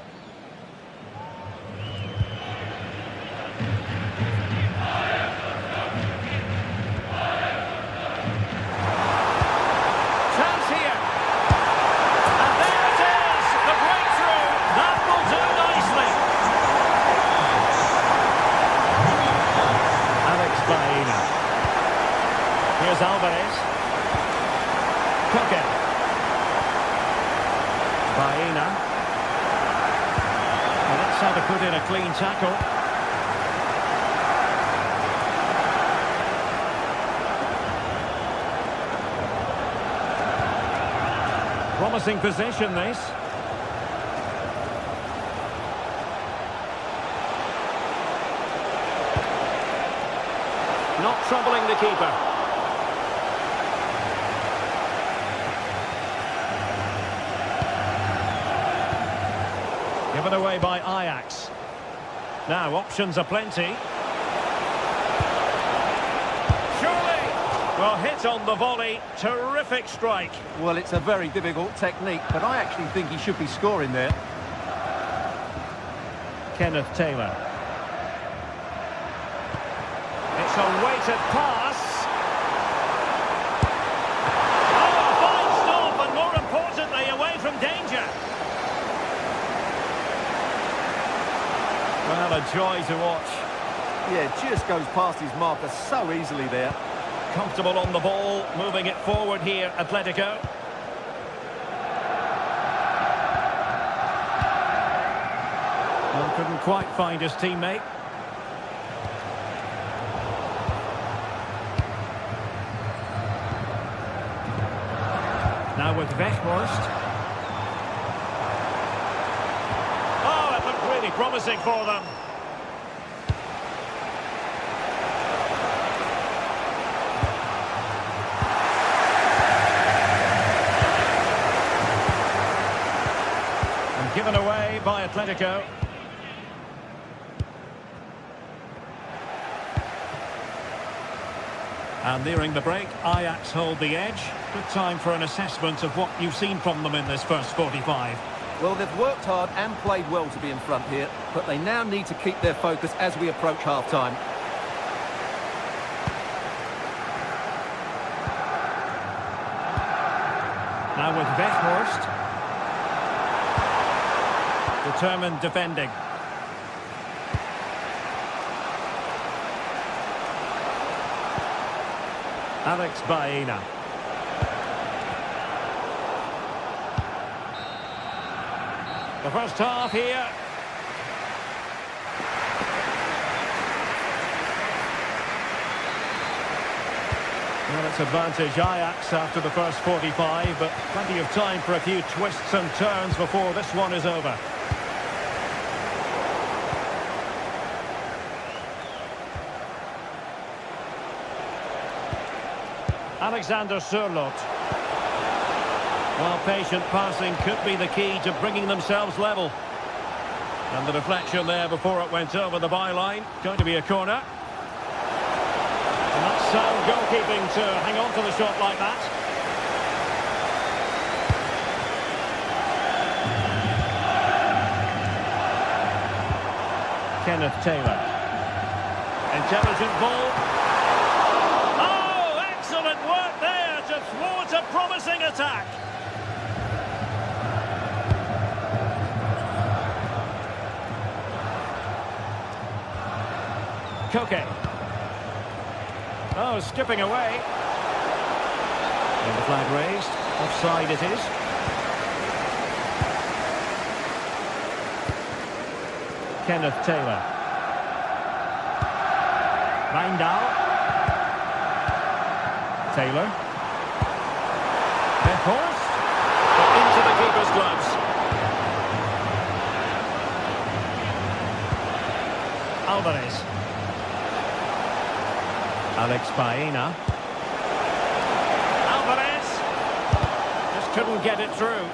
Chance here. And there it is, the breakthrough. That will do nicely. Alex Baena. Here's Alvarez. Koke. Baena. Well, that's how to put in a clean tackle. Promising position, this. Not troubling the keeper. Given away by Ajax. Now, options are plenty. Surely! Well, hit on the volley. Terrific strike. Well, it's a very difficult technique, but I actually think he should be scoring there. Kenneth Taylor. It's a weighted pass. Oh, a fine stop, and more importantly, away from danger. Well, a joy to watch. Yeah, just goes past his marker so easily there. Comfortable on the ball, moving it forward here, Atletico. Well, couldn't quite find his teammate. Now with Weghorst. Oh, it looked really promising for them. And given away by Atletico. And nearing the break, Ajax hold the edge. Good time for an assessment of what you've seen from them in this first 45. Well, they've worked hard and played well to be in front here, but they now need to keep their focus as we approach half-time. Now with Weghorst. determined defending. Alex Baena. The first half here. Well, it's advantage Ajax after the first 45, but plenty of time for a few twists and turns before this one is over. Alexander Sørloth. Well, patient passing could be the key to bringing themselves level. And the deflection there before it went over the byline. Going to be a corner. And that's sound goalkeeping to hang on to the shot like that. Kenneth Taylor. Intelligent ball. Oh, excellent work there to thwart a promising attack. Koke. Oh, skipping away. And the flag raised. Offside it is. Kenneth Taylor. Wijndal. Taylor. Horst. Into the keeper's gloves. Alvarez. Alex Baena. Alvarez. Just couldn't get it through.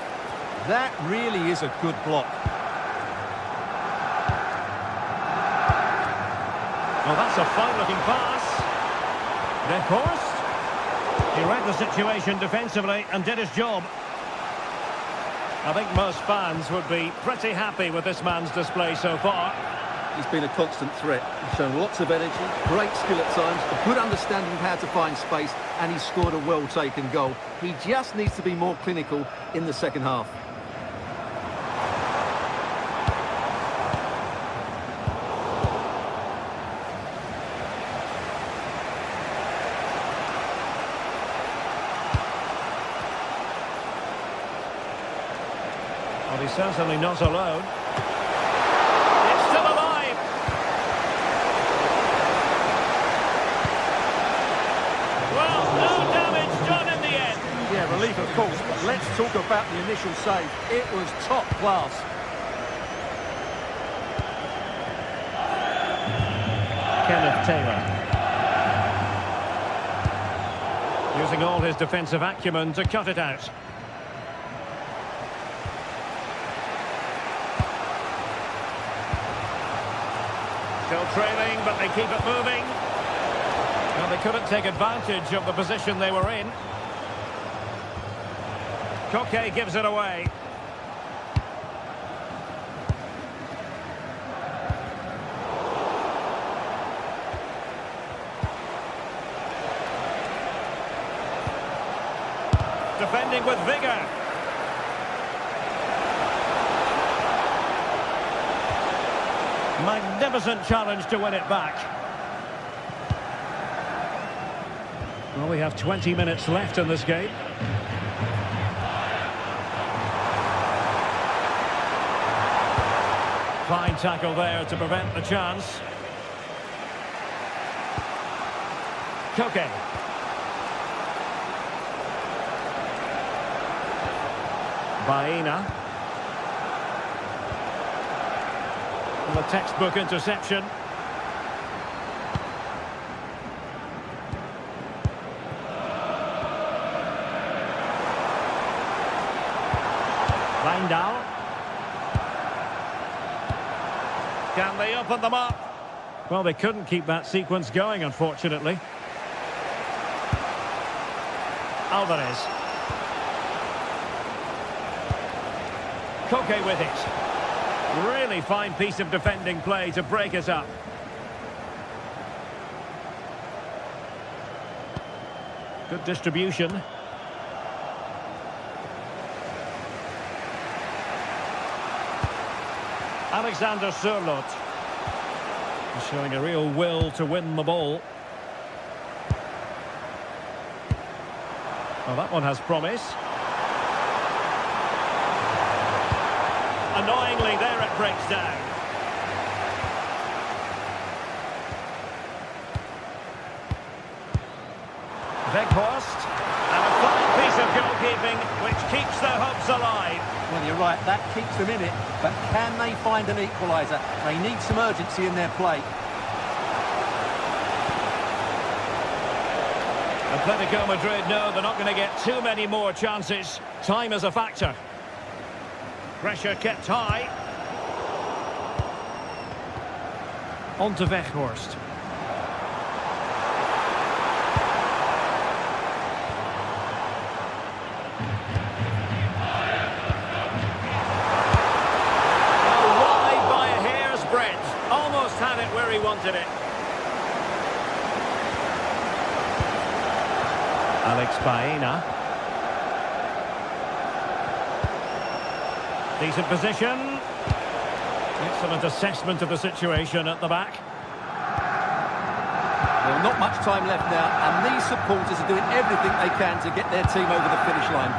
That really is a good block. Well, that's a fine-looking pass. Horst. He read the situation defensively and did his job. I think most fans would be pretty happy with this man's display so far. He's been a constant threat. He's shown lots of energy, great skill at times, a good understanding of how to find space, and he's scored a well-taken goal. He just needs to be more clinical in the second half. Well, he's certainly not alone. It's still alive. Well, no damage done in the end. Yeah, relief of course, but let's talk about the initial save. It was top class. Kenneth Taylor. Using all his defensive acumen to cut it out. Still trailing, but they keep it moving. Well, they couldn't take advantage of the position they were in. Koke gives it away. Defending with vigour. Magnificent challenge to win it back. Well, we have 20 minutes left in this game. Fine tackle there to prevent the chance. Koke. Baena. The textbook interception. Wijndal. Can they open them up? Well, they couldn't keep that sequence going, unfortunately. Alvarez. Koke with it. Really fine piece of defending play to break it up. Good distribution. Alexander Sørloth. Showing a real will to win the ball. Well, that one has promise. Annoyingly, there it breaks down. Weghorst. And a fine piece of goalkeeping, which keeps their hopes alive. Well, you're right, that keeps them in it. But can they find an equaliser? They need some urgency in their play. Atletico Madrid know they're not going to get too many more chances. Time is a factor. Pressure kept high. On to Weghorst. Wide by a hair's breadth. Almost had it where he wanted it. Alex Baena. Decent position. Excellent assessment of the situation at the back. Well, not much time left now, and these supporters are doing everything they can to get their team over the finish line.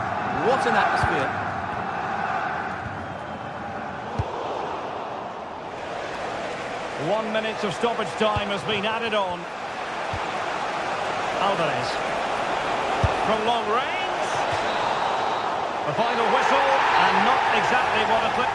What an atmosphere. One minute of stoppage time has been added on. Alvarez. From long range. The final whistle, and not exactly what a clip.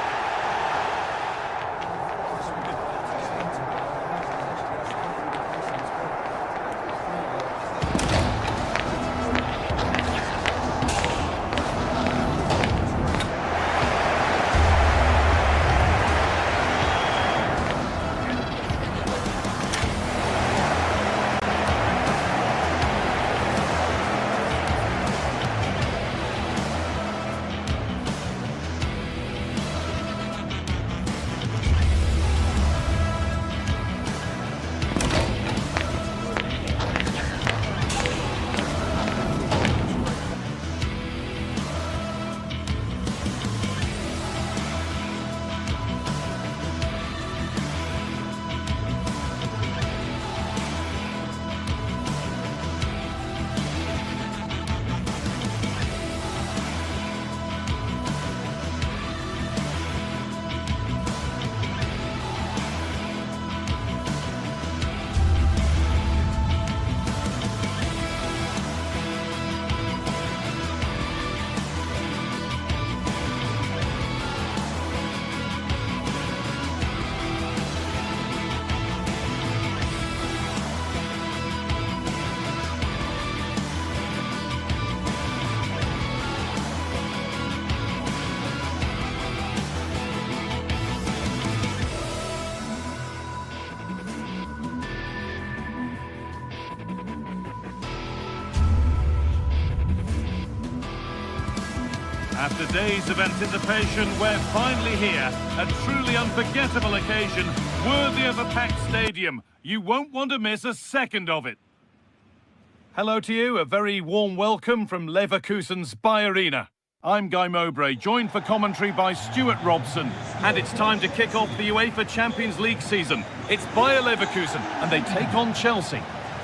After days of anticipation, we're finally here. A truly unforgettable occasion, worthy of a packed stadium. You won't want to miss a second of it. Hello to you, a very warm welcome from Leverkusen's Arena. I'm Guy Mowbray, joined for commentary by Stuart Robson. And it's time to kick off the UEFA Champions League season. It's Bayer Leverkusen, and they take on Chelsea.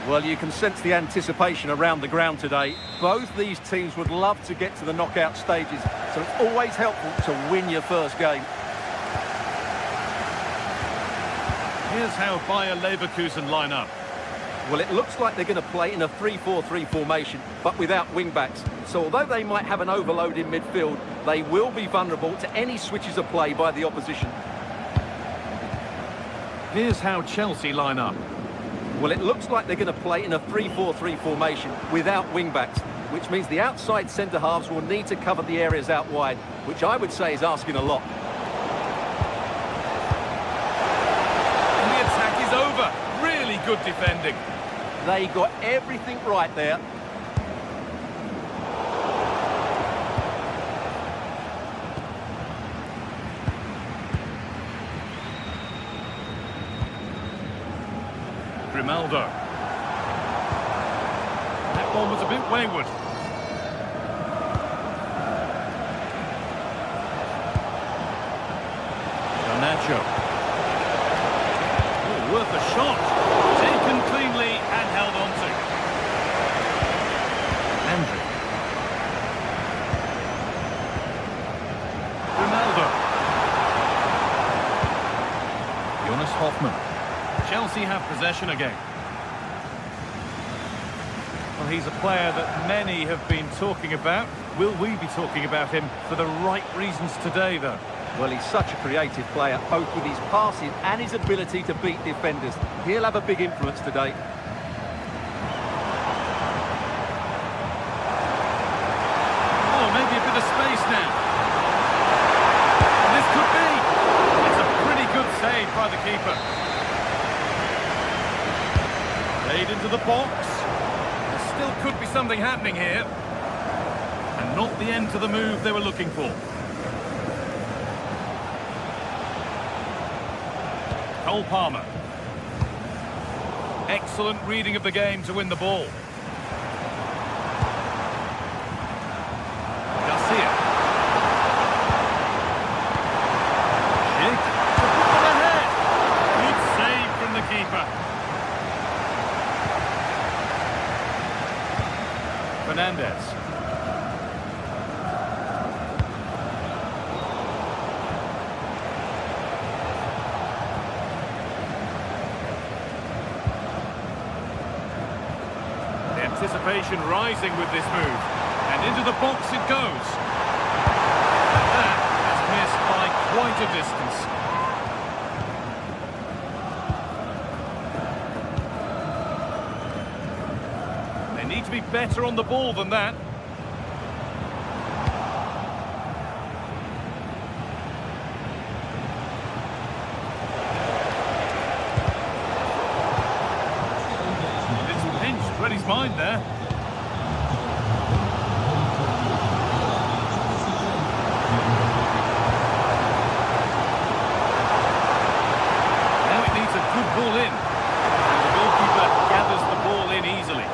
Well, you can sense the anticipation around the ground today. Both these teams would love to get to the knockout stages, so it's always helpful to win your first game. Here's how Bayer Leverkusen line up. Well, it looks like they're going to play in a 3-4-3 formation, but without wing-backs. So although they might have an overload in midfield, they will be vulnerable to any switches of play by the opposition. Here's how Chelsea line up. Well, it looks like they're going to play in a 3-4-3 formation without wing-backs, which means the outside centre-halves will need to cover the areas out wide, which I would say is asking a lot. And the attack is over. Really good defending. They got everything right there. Grimaldo. That one was a bit wayward. Garnacho. Worth a shot. Taken cleanly and held on to. Andrew. Ronaldo. Jonas Hoffmann. Chelsea have possession again. Well, he's a player that many have been talking about. Will we be talking about him for the right reasons today, though? Well, he's such a creative player, both with his passing and his ability to beat defenders. He'll have a big influence today. Oh, maybe a bit of space now. This could be. It's a pretty good save by the keeper. Played into the box. There still could be something happening here. And not the end to the move they were looking for. Cole Palmer. Excellent reading of the game to win the ball. Garcia. Schick. Ahead. Good save from the keeper. Fernandez. Anticipation rising with this move, and into the box it goes. And that has missed by quite a distance. They need to be better on the ball than that. Read his mind there. Now it needs a good ball in. And the goalkeeper gathers the ball in easily.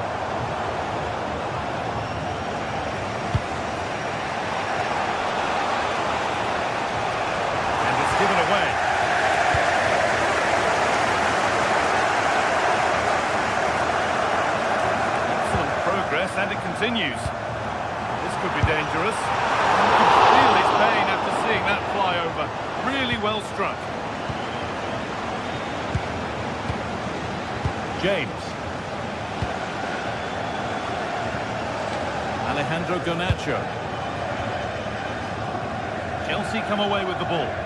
And it's given away. And it continues. This could be dangerous. You can feel his pain after seeing that fly over. Really well struck. James. Alejandro Garnacho. Chelsea come away with the ball.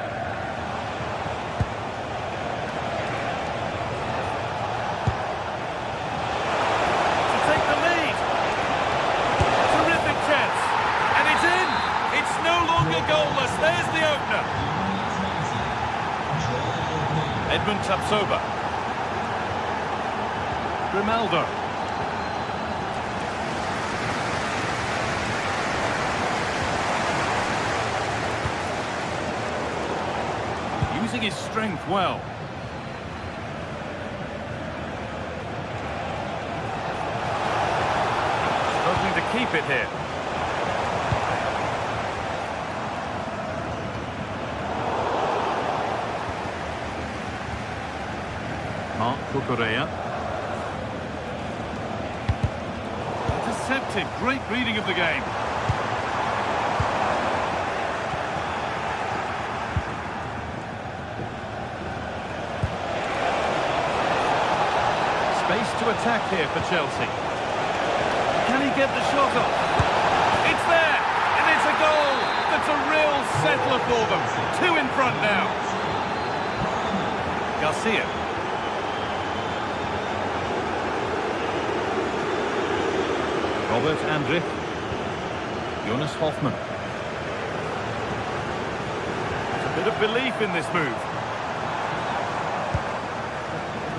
Goalless, there's the opener. Edmund Tapsoba. Grimaldo. Using his strength well. Struggling to keep it here. Cucurella. Intercepted. Great reading of the game. Space to attack here for Chelsea. Can he get the shot off? It's there! And it's a goal! That's a real settler for them. 2 in front now. Garcia. Robert Andrich. Jonas Hoffmann. There's a bit of belief in this move.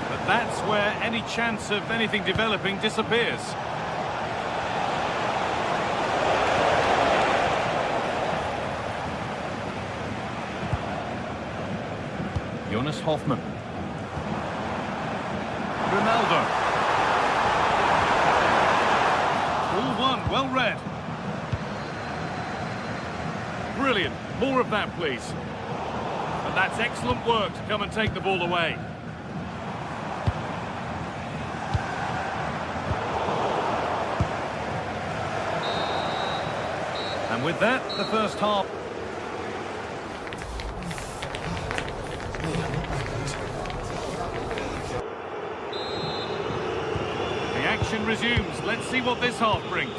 But that's where any chance of anything developing disappears. Jonas Hoffmann. Ronaldo. Well read. Brilliant. More of that, please. And that's excellent work to come and take the ball away. And with that, the first half. The action resumes. Let's see what this half brings.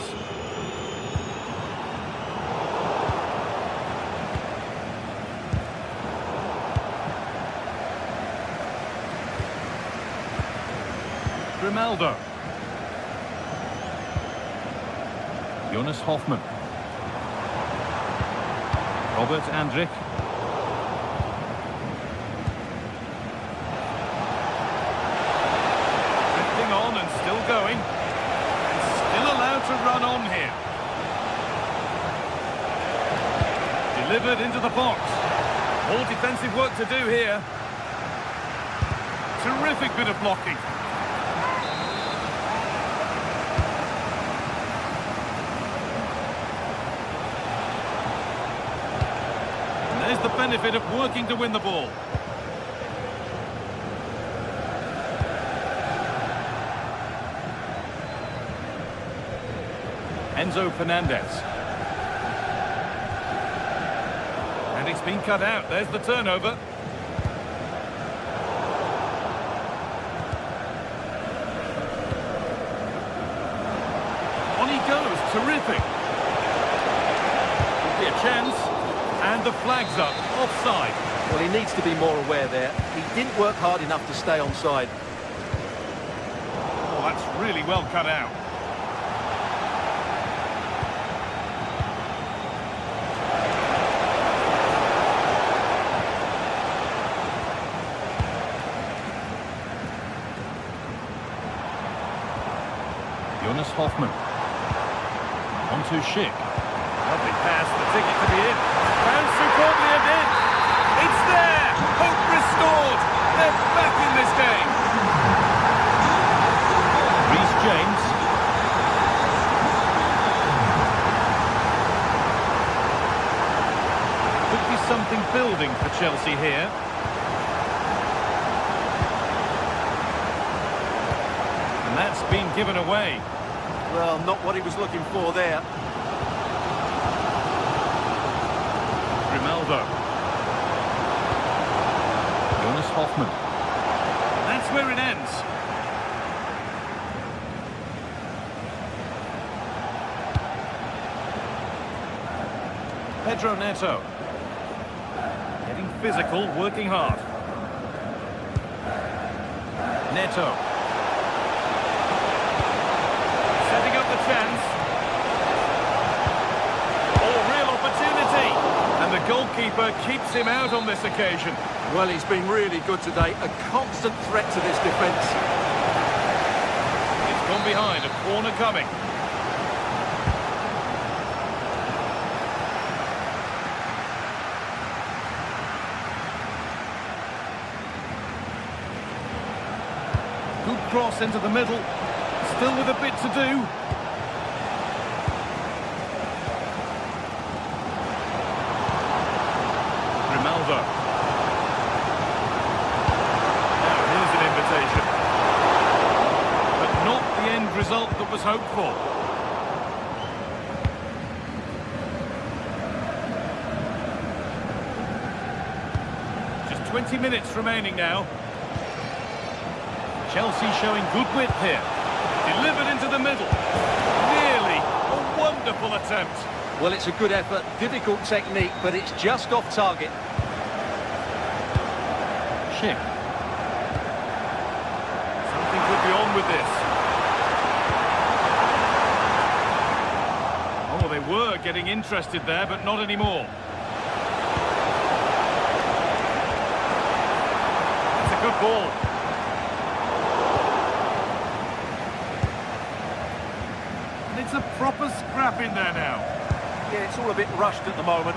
Ronaldo. Jonas Hoffmann. Robert Andrich. Drifting on and still going. And still allowed to run on here. Delivered into the box. More defensive work to do here. Terrific bit of blocking. There's the benefit of working to win the ball. Enzo Fernandez. And it's been cut out. There's the turnover. On he goes. Terrific. Could be a chance. And the flag's up, offside. Well, he needs to be more aware there. He didn't work hard enough to stay onside. Oh, that's really well cut out. Jonas Hoffmann. On to Schick. Lovely pass, the ticket to be in. Found superbly and in. It's there! Hope restored! They're back in this game! Reece James. Could be something building for Chelsea here. And that's been given away. Well, not what he was looking for there. Ronaldo. Jonas Hoffmann. That's where it ends. Pedro Neto. Getting physical, working hard. Neto. Setting up the chance. Oh, real opportunity. And the goalkeeper keeps him out on this occasion. Well, he's been really good today. A constant threat to this defence. It's gone behind, a corner coming. Good cross into the middle. Still with a bit to do. Ronaldo. Now here's an invitation. But not the end result that was hoped for. Just 20 minutes remaining now. Chelsea showing good width here. Delivered into the middle. Nearly a wonderful attempt. Well, it's a good effort, difficult technique, but it's just off target. Schick. Something could be on with this. Oh, they were getting interested there, but not anymore. It's a good ball. And it's a proper scrap in there now. Yeah, it's all a bit rushed at the moment.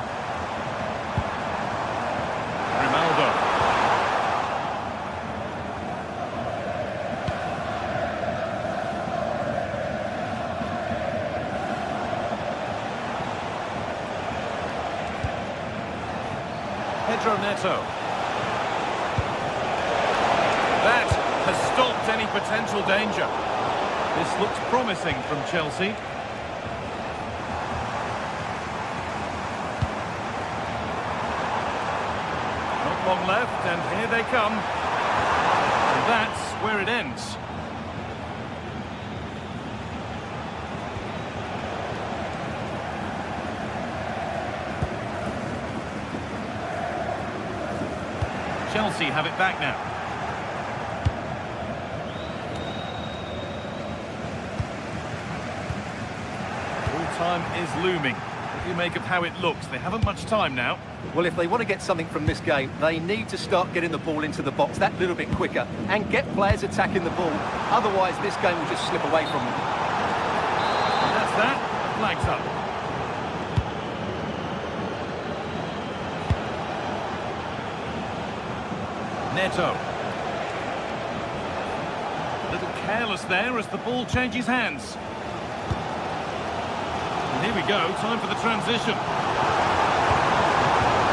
Ronaldo. Pedro Neto. That has stopped any potential danger. This looks promising from Chelsea. not long left, and here they come. And that's where it ends. Chelsea have it back now. Full time is looming. What do you make of how it looks? They haven't much time now. Well, if they want to get something from this game, they need to start getting the ball into the box that little bit quicker and get players attacking the ball. Otherwise, this game will just slip away from them. And that's that. The flag's up. Neto. A little careless there as the ball changes hands. And here we go, time for the transition.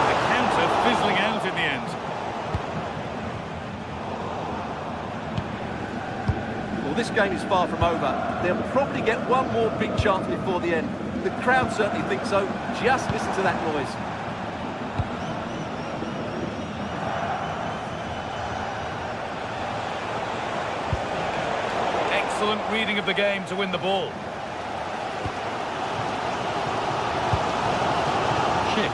The counter fizzling out in the end. Well, this game is far from over. They'll probably get one more big chance before the end. The crowd certainly think so. Just listen to that noise. Excellent reading of the game to win the ball. Chip.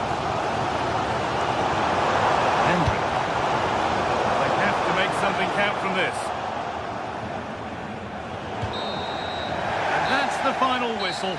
Hendrick. They have to make something count from this. And that's the final whistle.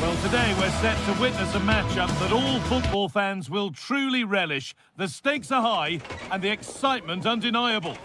Well, today we're set to witness a matchup that all football fans will truly relish. The stakes are high and the excitement undeniable.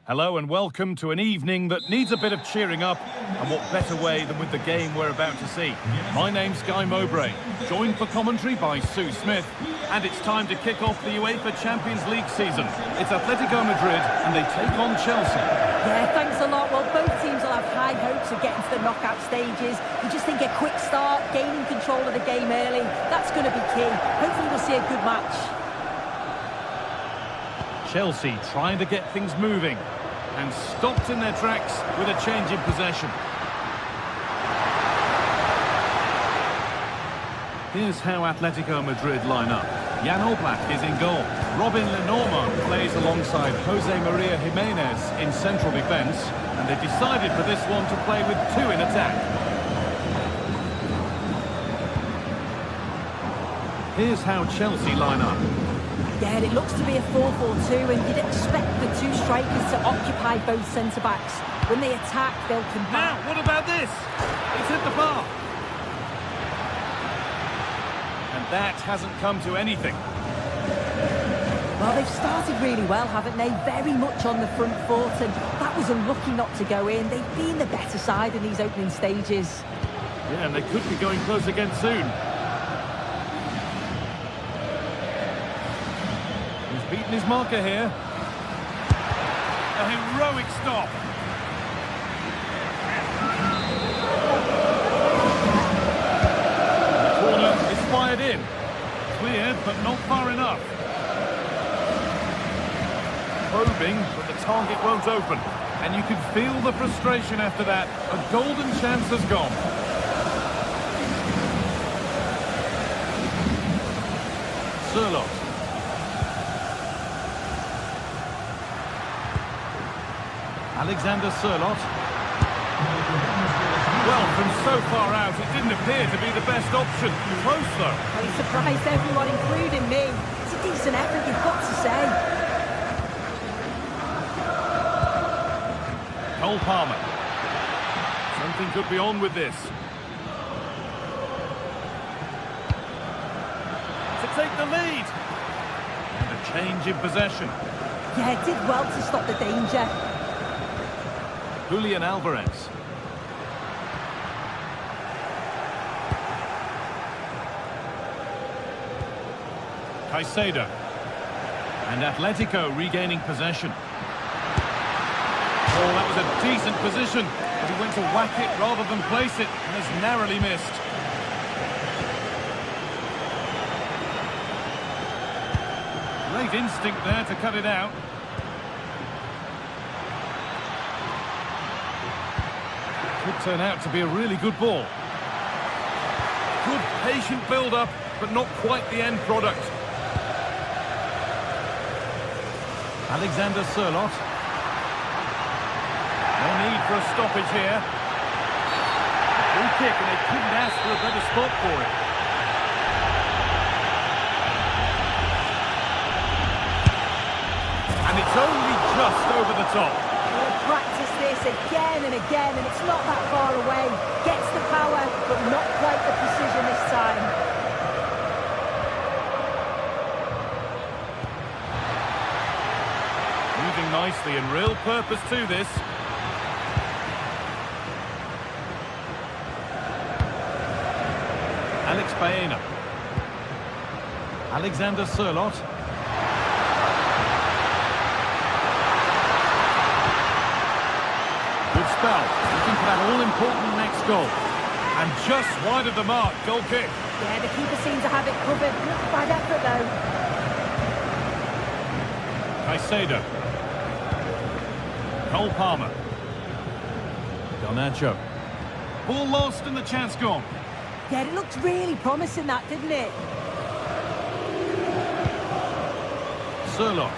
Hello and welcome to an evening that needs a bit of cheering up, and what better way than with the game we're about to see. My name's Guy Mowbray, joined for commentary by Sue Smith, and it's time to kick off the UEFA Champions League season. It's Atletico Madrid and they take on Chelsea. Yeah, thanks a lot. Well, both teams will have high hopes of getting to the knockout stages. We just think a quick start, gaining control of the game early, that's going to be key. Hopefully we'll see a good match. Chelsea trying to get things moving and stopped in their tracks with a change in possession. Here's how Atletico Madrid line up. Jan Oblak is in goal. Robin Lenormand plays alongside Jose Maria Jimenez in central defence, and they've decided for this one to play with two in attack. Here's how Chelsea line up. Yeah, it looks to be a 4-4-2, and you'd expect the two strikers to occupy both centre-backs. When they attack, they'll come back. Now, what about this? It's hit the bar. And that hasn't come to anything. Well, they've started really well, haven't they? Very much on the front foot, and that was unlucky not to go in. They've been the better side in these opening stages. Yeah, and they could be going close again soon. He's beaten his marker here. A heroic stop. The corner is fired in. Cleared, but not far enough. Probing, but the target won't open. And you can feel the frustration after that. A golden chance has gone. Sirlot. Alexander Sirlot. Well, from so far out, it didn't appear to be the best option. Close, though. Well, he surprised everyone, including me. It's a decent effort, you've got to say. Cole Palmer. Something could be on with this. To take the lead. And a change in possession. Yeah, it did well to stop the danger. Julian Alvarez. Caicedo. And Atletico regaining possession. Oh, that was a decent position, but he went to whack it rather than place it, and has narrowly missed. Great instinct there to cut it out. Could turn out to be a really good ball. Good patient build-up, but not quite the end product. Alexander Sirlot. No need for a stoppage here. Free kick, and they couldn't ask for a better spot for it. And it's only just over the top. He'll practice this again and again, and it's not that far away. Gets the power, but not quite the precision this time. Moving nicely and real purpose to this. Alex Baena. Alexander Sirlot. Good spell. Looking for that all-important next goal. And just wide of the mark, goal kick. Yeah, the keeper seems to have it covered. Not a bad effort, though. Caicedo. Cole Palmer. Garnacho. Ball lost and the chance gone. Yeah, it looked really promising, that, didn't it? Sirlot.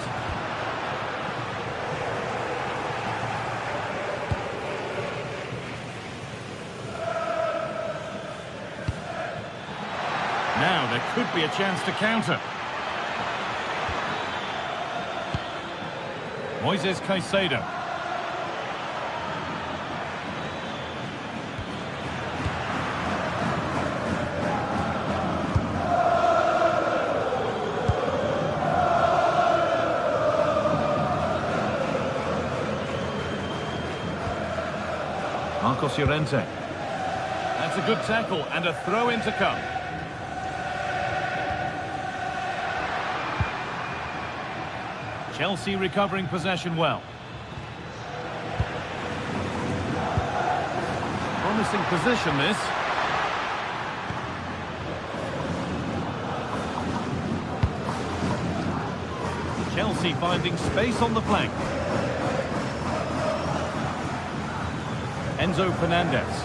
Now there could be a chance to counter. Moises Caicedo. Marcos Llorente. That's a good tackle and a throw in to come. Chelsea recovering possession well. Promising position this. Chelsea finding space on the flank. Enzo Fernandez.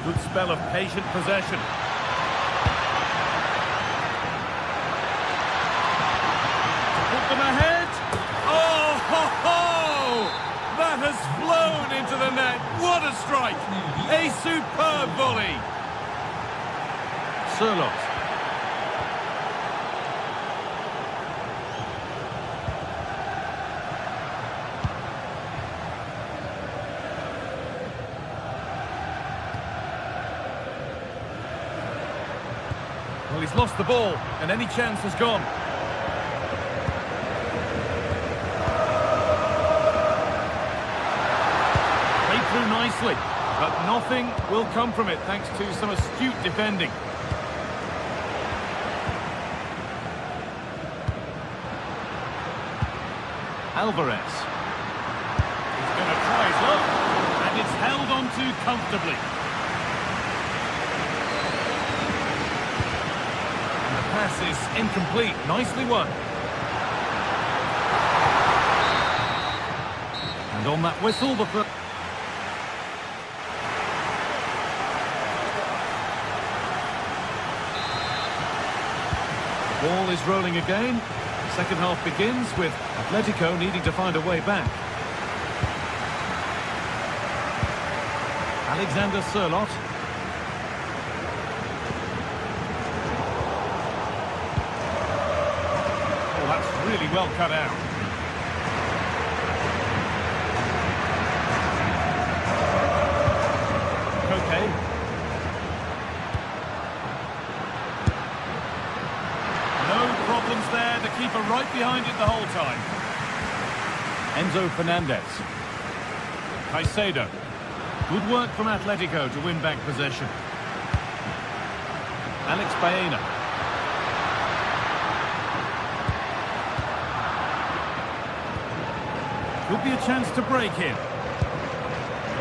Good spell of patient possession. To put them ahead. Oh, ho, ho! That has flown into the net. What a strike! A superb volley. Sirlot. Well, he's lost the ball, and any chance has gone. Played through nicely. But nothing will come from it thanks to some astute defending. Alvarez. He's going to try his luck, and it's held on to comfortably. And the pass is incomplete. Nicely won. And on that whistle, the first... The ball is rolling again. Second half begins with Atletico needing to find a way back. Alexander Sørloth. Oh, that's really well cut out. Okay. Problems there, the keeper right behind it the whole time. Enzo Fernandez. Caicedo. Good work from Atletico to win back possession. Alex Baena. Could be a chance to break here.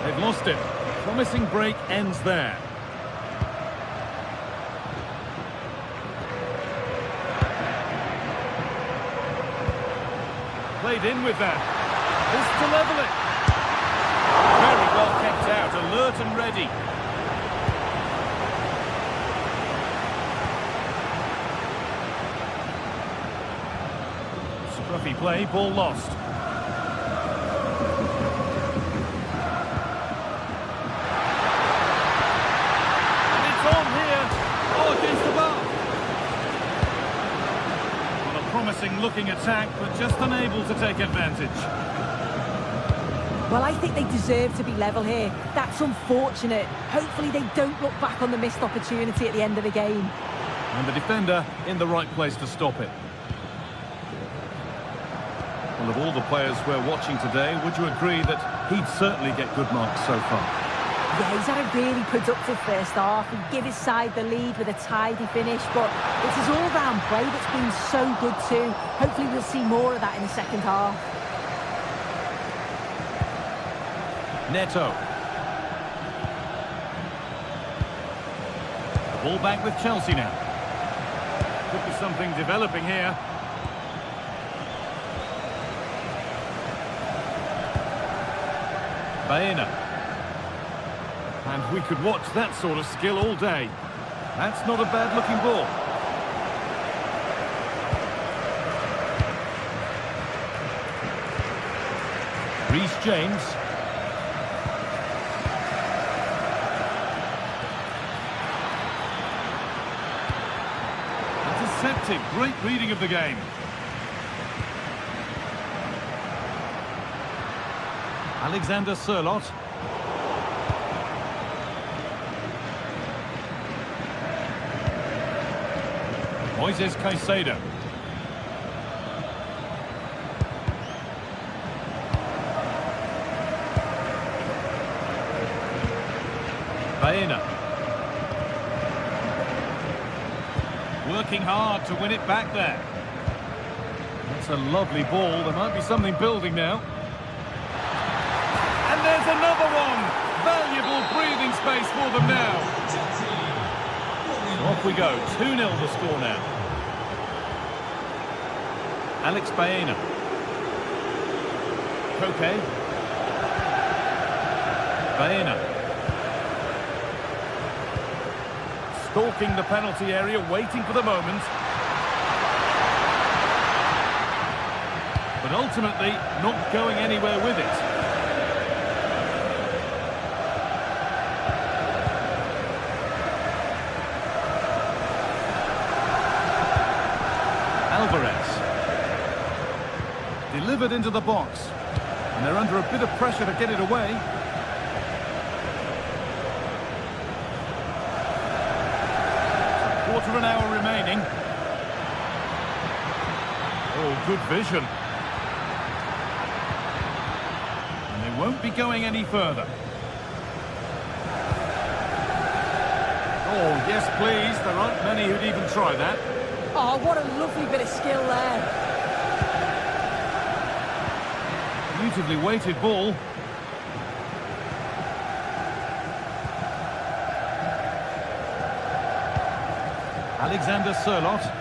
They've lost it. Promising break ends there. Played in with that. This to level it. Very well kept out, alert and ready. Scruffy play, ball lost. And it's on here. Oh, against the bar. Promising looking attack, but just unable to take advantage. Well, I think they deserve to be level here. That's unfortunate. Hopefully they don't look back on the missed opportunity at the end of the game. And the defender in the right place to stop it. Well, of all the players we're watching today, would you agree that he'd certainly get good marks so far? Yeah, he's had a really productive first half. He gave his side the lead with a tidy finish, but it's his all-round play that's been so good too. Hopefully we'll see more of that in the second half. Neto. The ball back with Chelsea now. Could be something developing here. Baena. And we could watch that sort of skill all day. That's not a bad-looking ball. Reece James. Intercepted. Great reading of the game. Alexander Sørloth. Moises Caicedo. Baena. Working hard to win it back there. That's a lovely ball. There might be something building now. And there's another one. Valuable breathing space for them now. Off we go, 2-0 the score now. Alex Baena. Koke. Baena. Stalking the penalty area, waiting for the moment. But ultimately, not going anywhere with it. Alvarez. Delivered into the box. And they're under a bit of pressure to get it away. Quarter of an hour remaining. Oh, good vision. And they won't be going any further. Oh, yes, please. There aren't many who'd even try that. Oh, what a lovely bit of skill there. Beautifully weighted ball. Alexander Sørloth.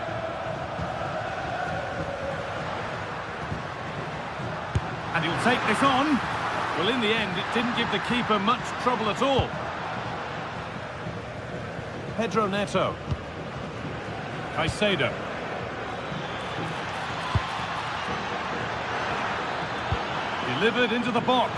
And he'll take this on. Well, in the end, it didn't give the keeper much trouble at all. Pedro Neto. Caicedo. Delivered into the box.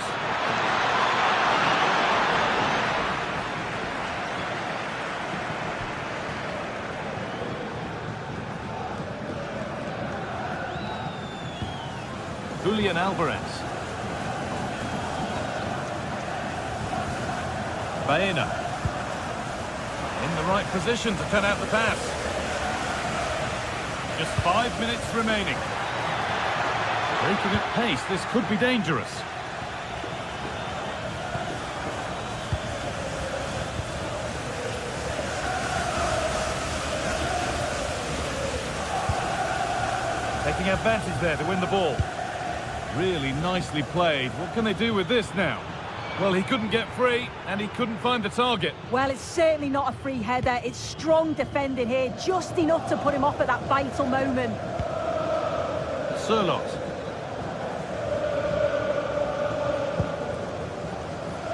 Julian Alvarez. Baena. In the right position to cut out the pass. Just 5 minutes remaining. Breaking at pace, this could be dangerous. Taking advantage there to win the ball. Really nicely played. What can they do with this now? Well, he couldn't get free, and he couldn't find the target. Well, it's certainly not a free header. It's strong defending here, just enough to put him off at that vital moment. Sørloth.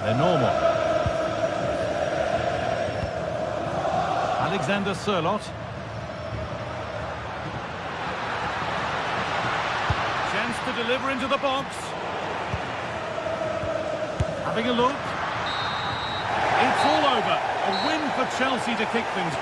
They're normal. Alexander Sørloth. Chance to deliver into the box. Having a look. It's all over. A win for Chelsea to kick things.